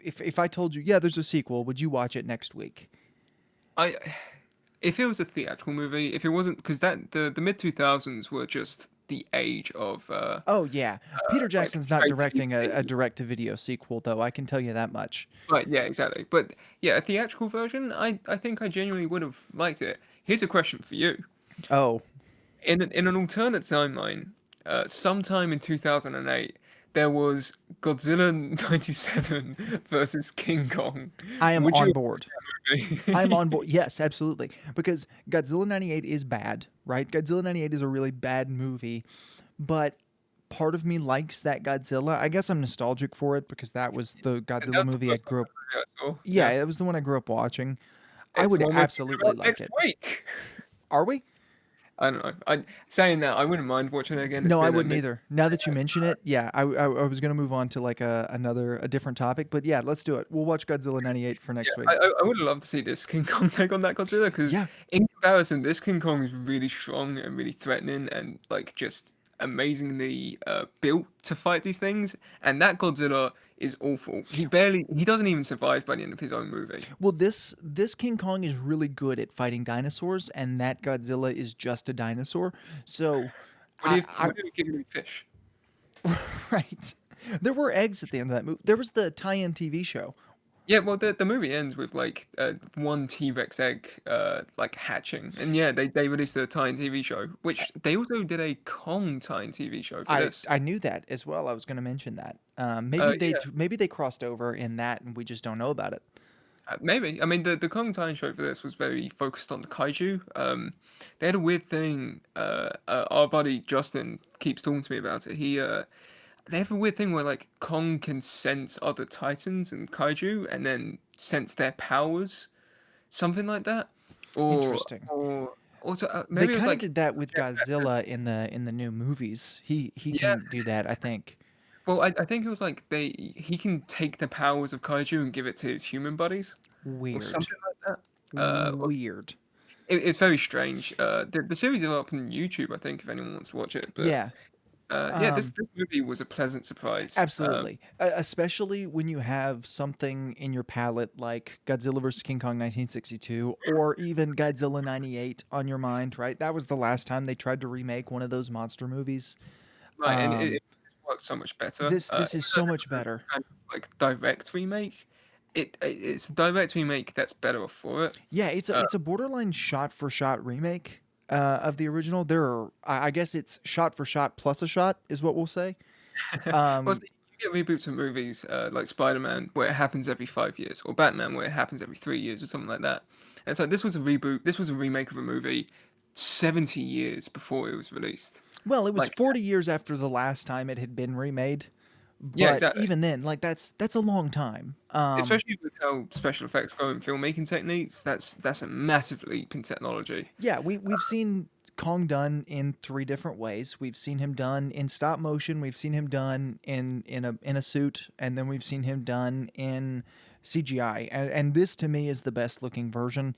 [SPEAKER 1] if I told you, yeah, there's a sequel, would you watch it next week?
[SPEAKER 2] I if it was a theatrical movie, if it wasn't because that the mid 2000s were just the age of
[SPEAKER 1] Oh yeah, Peter
[SPEAKER 2] like
[SPEAKER 1] Jackson's not
[SPEAKER 2] straight to
[SPEAKER 1] directing a
[SPEAKER 2] DVD.
[SPEAKER 1] direct to video sequel, though. I can tell you that much.
[SPEAKER 2] Right, yeah, exactly. But yeah, a theatrical version, I think I genuinely would have liked it. Here's a question for you.
[SPEAKER 1] Oh,
[SPEAKER 2] In an alternate timeline, sometime in 2008, there was Godzilla 97 versus King Kong.
[SPEAKER 1] I am
[SPEAKER 2] Would you
[SPEAKER 1] on
[SPEAKER 2] have
[SPEAKER 1] board.
[SPEAKER 2] watched that
[SPEAKER 1] I'm
[SPEAKER 2] movie?
[SPEAKER 1] on board. Yes, absolutely. Because Godzilla 98 is bad, right? Godzilla 98 is a really bad movie, but part of me likes that Godzilla. I guess I'm nostalgic for it because that was the
[SPEAKER 2] And
[SPEAKER 1] Godzilla
[SPEAKER 2] that's the
[SPEAKER 1] movie I
[SPEAKER 2] first
[SPEAKER 1] grew
[SPEAKER 2] Godzilla
[SPEAKER 1] up.
[SPEAKER 2] movie I saw.
[SPEAKER 1] Yeah,
[SPEAKER 2] Yeah.
[SPEAKER 1] it was the one I grew up watching. I
[SPEAKER 2] It's the
[SPEAKER 1] would
[SPEAKER 2] one we're talking
[SPEAKER 1] absolutely
[SPEAKER 2] about
[SPEAKER 1] like
[SPEAKER 2] next
[SPEAKER 1] it.
[SPEAKER 2] week.
[SPEAKER 1] Are we?
[SPEAKER 2] I don't know. Saying that, I wouldn't mind watching it again. It's
[SPEAKER 1] No, I
[SPEAKER 2] been a
[SPEAKER 1] wouldn't
[SPEAKER 2] minute.
[SPEAKER 1] either. Now that you mention it, yeah, I was gonna move on to like a different topic, but yeah, let's do it. We'll watch Godzilla 98 for
[SPEAKER 2] Yeah,
[SPEAKER 1] next week.
[SPEAKER 2] I would love to see this King Kong take on that Godzilla because,
[SPEAKER 1] Yeah,
[SPEAKER 2] in comparison, this King Kong is really strong and really threatening and like just amazingly built to fight these things. And that Godzilla is awful. He doesn't even survive by the end of his own movie.
[SPEAKER 1] well, this King Kong is really good at fighting dinosaurs, and that Godzilla is just a dinosaur. So,
[SPEAKER 2] What do you give him fish?
[SPEAKER 1] right, there were eggs at the end of that movie. There was the tie-in TV show.
[SPEAKER 2] Yeah, well, the movie ends with like one T-Rex egg like hatching, and yeah, they released a tie-in TV show, which they also did a Kong tie-in TV show for
[SPEAKER 1] I
[SPEAKER 2] this.
[SPEAKER 1] I knew that as well. I was going to mention that.
[SPEAKER 2] Yeah,
[SPEAKER 1] Maybe they crossed over in that, and we just don't know about it.
[SPEAKER 2] maybe. I mean, the Kong tie-in show for this was very focused on the kaiju. They had a weird thing. Our buddy Justin keeps talking to me about it. They have a weird thing where like Kong can sense other titans and kaiju, and then sense their powers, something like that, or
[SPEAKER 1] Interesting.
[SPEAKER 2] or also
[SPEAKER 1] They
[SPEAKER 2] maybe it was
[SPEAKER 1] kind of
[SPEAKER 2] like
[SPEAKER 1] did that with
[SPEAKER 2] get better.
[SPEAKER 1] Godzilla in the new movies. He
[SPEAKER 2] Yeah.
[SPEAKER 1] can do that, I think.
[SPEAKER 2] Well, I think it was like he can take the powers of kaiju and give it to his human buddies or
[SPEAKER 1] Weird.
[SPEAKER 2] something like that.
[SPEAKER 1] Weird.
[SPEAKER 2] It's very strange. The series is up on YouTube, I think, if anyone wants to watch it. But
[SPEAKER 1] Yeah.
[SPEAKER 2] yeah, this
[SPEAKER 1] Um
[SPEAKER 2] this movie was a pleasant surprise.
[SPEAKER 1] Absolutely. Especially when you have something in your palette like Godzilla vs. King Kong 1962 or even Godzilla 98 on your mind, right? That was the last time they tried to remake one of those monster movies.
[SPEAKER 2] Right, and it works so much better.
[SPEAKER 1] This is
[SPEAKER 2] Even though
[SPEAKER 1] so
[SPEAKER 2] this
[SPEAKER 1] much
[SPEAKER 2] was
[SPEAKER 1] better.
[SPEAKER 2] a kind of like direct remake, it's a direct remake that's better off for it.
[SPEAKER 1] Yeah,
[SPEAKER 2] Uh,
[SPEAKER 1] it's a borderline shot for shot remake of the original. There are I guess it's shot for shot plus a shot is what we'll say.
[SPEAKER 2] well,
[SPEAKER 1] Um,
[SPEAKER 2] see, you get reboots of movies like Spider-Man where it happens every 5 years, or Batman where it happens every 3 years, or something like that. And so this was a reboot. This was a remake of a movie 70 years before it was released.
[SPEAKER 1] well, it was
[SPEAKER 2] Like,
[SPEAKER 1] 40 years after the last time it had been remade,
[SPEAKER 2] yeah,
[SPEAKER 1] but
[SPEAKER 2] exactly.
[SPEAKER 1] even then, like that's a long time.
[SPEAKER 2] Especially with how special effects go in filmmaking techniques, that's a massive leap in technology.
[SPEAKER 1] Yeah, we've seen Kong done in three different ways. We've seen him done in stop motion. We've seen him done in a suit, and then we've seen him done in CGI, and this to me is the best looking version,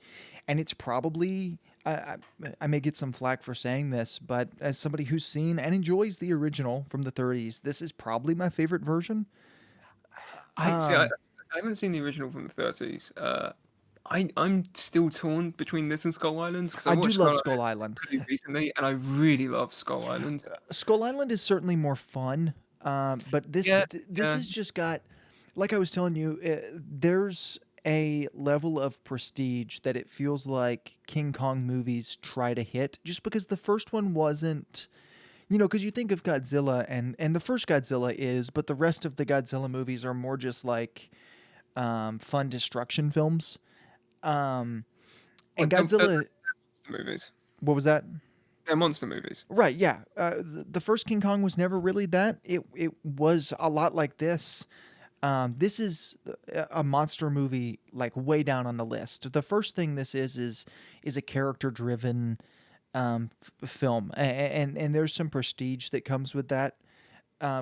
[SPEAKER 1] and it's probably. I may get some flack for saying this, but as somebody who's seen and enjoys the original from the 30s, this is probably my favorite version.
[SPEAKER 2] I see.
[SPEAKER 1] Um,
[SPEAKER 2] I haven't seen the original from the 30s. I'm still torn between this and Skull Island because I
[SPEAKER 1] I do
[SPEAKER 2] watched
[SPEAKER 1] love
[SPEAKER 2] Skull
[SPEAKER 1] Skull
[SPEAKER 2] Island
[SPEAKER 1] Island.
[SPEAKER 2] pretty recently, and I really love Skull Island.
[SPEAKER 1] Skull Island is certainly more fun, but
[SPEAKER 2] Yeah,
[SPEAKER 1] this
[SPEAKER 2] yeah.
[SPEAKER 1] has just got, like I was telling you, there's a level of prestige that it feels like King Kong movies try to hit, just because the first one wasn't, because you think of Godzilla and the first Godzilla is, but the rest of the Godzilla movies are more just like fun destruction films. Um, and
[SPEAKER 2] But they're
[SPEAKER 1] Godzilla,
[SPEAKER 2] monster movies.
[SPEAKER 1] what was that?
[SPEAKER 2] They're monster movies.
[SPEAKER 1] Right, yeah. The first King Kong was never really that. It was a lot like this. This is a monster movie, like way down on the list. The first thing this is a character driven film, and there's some prestige that comes with that.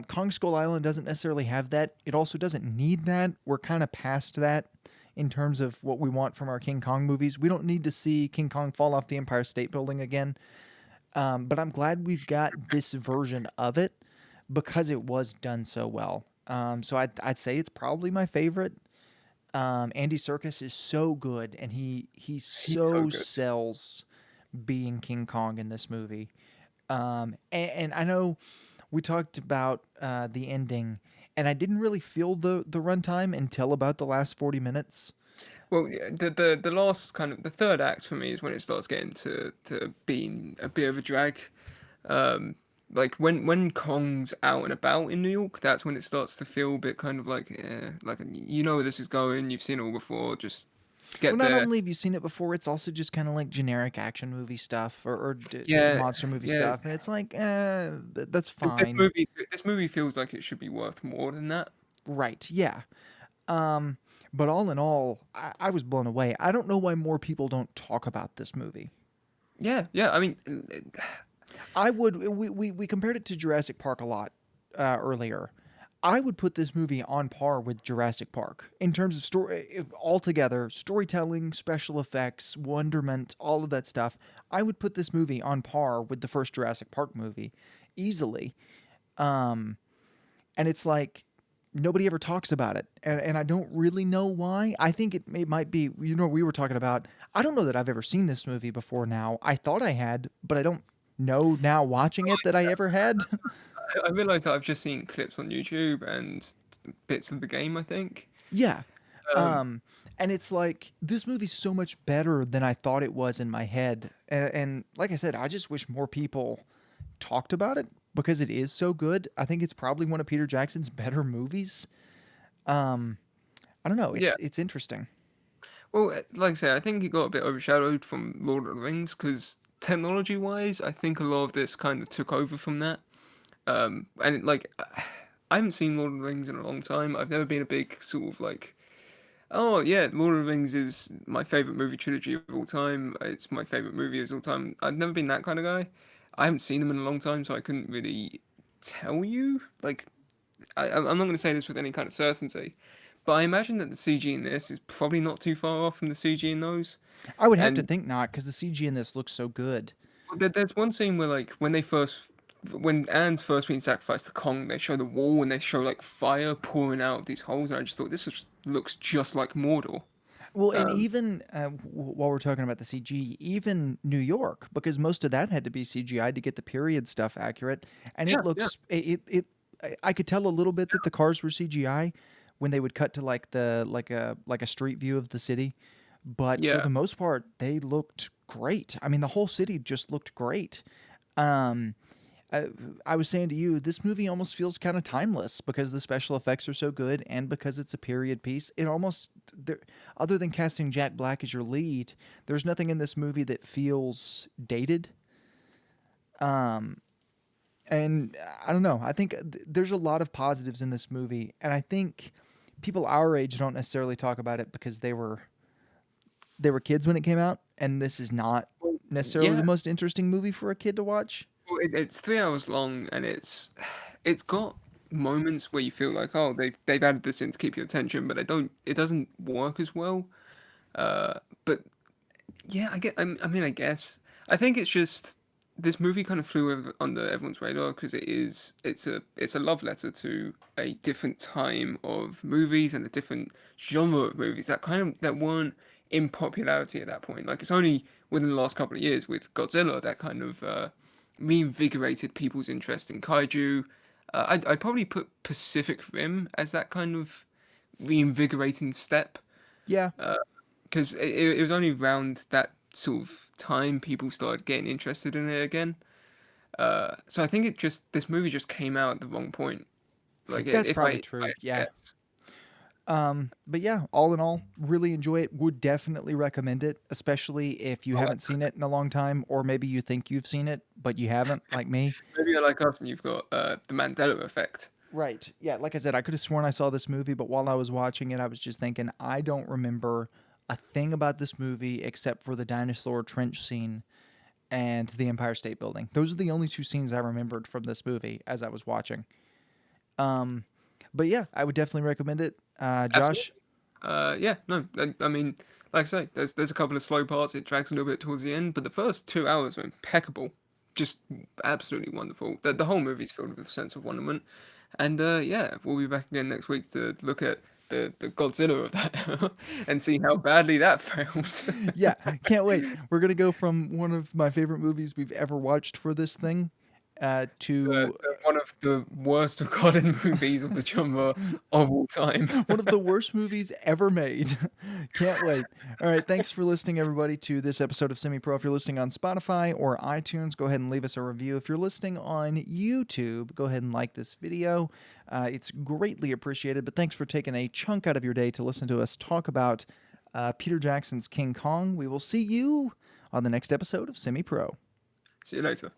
[SPEAKER 1] Kong Skull Island doesn't necessarily have that. It also doesn't need that. We're kind of past that in terms of what we want from our King Kong movies. We don't need to see King Kong fall off the Empire State Building again. But I'm glad we've got this version of it because it was done so well. So I'd say it's probably my favorite. Andy Serkis is so good, and he
[SPEAKER 2] He's so
[SPEAKER 1] so
[SPEAKER 2] good.
[SPEAKER 1] sells being King Kong in this movie. And I know we talked about the ending, and I didn't really feel the runtime until about the last 40 minutes.
[SPEAKER 2] Well, yeah, the last kind of the third act for me is when it starts getting to being a bit of a drag. Um, like when Kong's out and about in New York, that's when it starts to feel a bit kind of like, like you know where this is going. You've seen it all before. Just
[SPEAKER 1] Well,
[SPEAKER 2] get
[SPEAKER 1] not
[SPEAKER 2] there.
[SPEAKER 1] only have you seen it before, it's also just kind of like generic action movie stuff or
[SPEAKER 2] Yeah,
[SPEAKER 1] monster movie
[SPEAKER 2] yeah.
[SPEAKER 1] stuff, and it's like, that's
[SPEAKER 2] And this
[SPEAKER 1] fine,
[SPEAKER 2] movie, this movie feels like it should be worth more than that.
[SPEAKER 1] right? Yeah. Um, but all in all, I was blown away. I don't know why more people don't talk about this movie.
[SPEAKER 2] Yeah, yeah. I mean,
[SPEAKER 1] I would. We compared it to Jurassic Park a lot earlier. I would put this movie on par with Jurassic Park in terms of story altogether, storytelling, special effects, wonderment, all of that stuff. I would put this movie on par with the first Jurassic Park movie easily. Um, and it's like nobody ever talks about it, and I don't really know why. I think it might be, we were talking about. I don't know that I've ever seen this movie before. Now I thought I had, but I don't know now watching it that I ever had.
[SPEAKER 2] I realize that I've just seen clips on YouTube and bits of the game. I think.
[SPEAKER 1] Yeah.
[SPEAKER 2] Um,
[SPEAKER 1] Um, and it's like this movie's so much better than I thought it was in my head. And like I said, I just wish more people talked about it because it is so good. I think it's probably one of Peter Jackson's better movies. Um, I don't know.
[SPEAKER 2] yeah.
[SPEAKER 1] It's interesting.
[SPEAKER 2] Well, like I said, I think it got a bit overshadowed from Lord of the Rings because technology-wise, I think a lot of this kind of took over from that. And I haven't seen Lord of the Rings in a long time. I've never been a big sort of like, oh yeah, Lord of the Rings is my favorite movie trilogy of all time. It's my favorite movie of all time. I've never been that kind of guy. I haven't seen them in a long time, so I couldn't really tell you. Like, I'm not going to say this with any kind of certainty, but I imagine that the CG in this is probably not too far off from the CG in those.
[SPEAKER 1] I would have to
[SPEAKER 2] And
[SPEAKER 1] think not because the CG in this looks so good.
[SPEAKER 2] there's one scene where like when Anne's first being sacrificed to Kong, they show the wall and they show like fire pouring out of these holes, and I just thought looks just like Mordor.
[SPEAKER 1] Well, and
[SPEAKER 2] Um,
[SPEAKER 1] even while we're talking about the CG, even New York, because most of that had to be CGI to get the period stuff accurate, and it
[SPEAKER 2] yeah, yeah,
[SPEAKER 1] looks I could tell a little bit that the cars were CGI when they would cut to like the like a street view of the city, but for
[SPEAKER 2] yeah.
[SPEAKER 1] the most part, they looked great. I mean, the whole city just looked great. Um, I, I was saying to you, this movie almost feels kind of timeless because the special effects are so good, and because it's a period piece. It almost, there, other than casting Jack Black as your lead, there's nothing in this movie that feels dated. Um, and I don't know. I think there's a lot of positives in this movie, and I think people our age don't necessarily talk about it because they were kids when it came out, and this is not
[SPEAKER 2] Well,
[SPEAKER 1] necessarily the
[SPEAKER 2] yeah.
[SPEAKER 1] most interesting movie for a kid to watch.
[SPEAKER 2] Well, it's 3 hours long, and it's got moments where you feel like, oh, they've added this in to keep your attention, but they don't. It doesn't work as well. But yeah, I mean, I guess I think it's just this movie kind of flew under everyone's radar because it's a love letter to a different time of movies and a different genre of movies that weren't in popularity at that point. Like it's only within the last couple of years with Godzilla that kind of reinvigorated people's interest in kaiju. I'd probably put Pacific Rim as that kind of reinvigorating step
[SPEAKER 1] Yeah,
[SPEAKER 2] because it was only around that sort of time people started getting interested in it again. So I think this movie just came out at the wrong point. Like
[SPEAKER 1] that's
[SPEAKER 2] if
[SPEAKER 1] probably
[SPEAKER 2] I
[SPEAKER 1] true. Yeah.
[SPEAKER 2] guess,
[SPEAKER 1] But yeah, all in all, really enjoy it. Would definitely recommend it, especially if you
[SPEAKER 2] oh,
[SPEAKER 1] haven't seen it in a long time, or maybe you think you've seen it, but you haven't, like me.
[SPEAKER 2] maybe you're like us and you've got the Mandela effect.
[SPEAKER 1] Right. Yeah. Like I said, I could have sworn I saw this movie, but while I was watching it, I was just thinking, I don't remember a thing about this movie except for the dinosaur trench scene and the Empire State Building. Those are the only two scenes I remembered from this movie as I was watching. Um, but yeah, I would definitely recommend it. Josh,
[SPEAKER 2] Absolutely. Yeah, no, I mean, like I say, there's a couple of slow parts. It drags a little bit towards the end, but the first 2 hours were impeccable, just absolutely wonderful. The whole movie's filled with a sense of wonderment, and yeah, we'll be back again next week to look at the Godzilla of that era and see how badly that failed.
[SPEAKER 1] yeah, can't wait. We're gonna go from one of my favorite movies we've ever watched for this thing to
[SPEAKER 2] One of the worst recorded movies of the genre of all time.
[SPEAKER 1] one of the worst movies ever made. Can't wait. All right, thanks for listening, everybody, to this episode of Semi Pro. If you're listening on Spotify or iTunes, go ahead and leave us a review. If you're listening on YouTube, go ahead and like this video. It's greatly appreciated. But thanks for taking a chunk out of your day to listen to us talk about Peter Jackson's King Kong. We will see you on the next episode of Semi Pro.
[SPEAKER 2] See you later.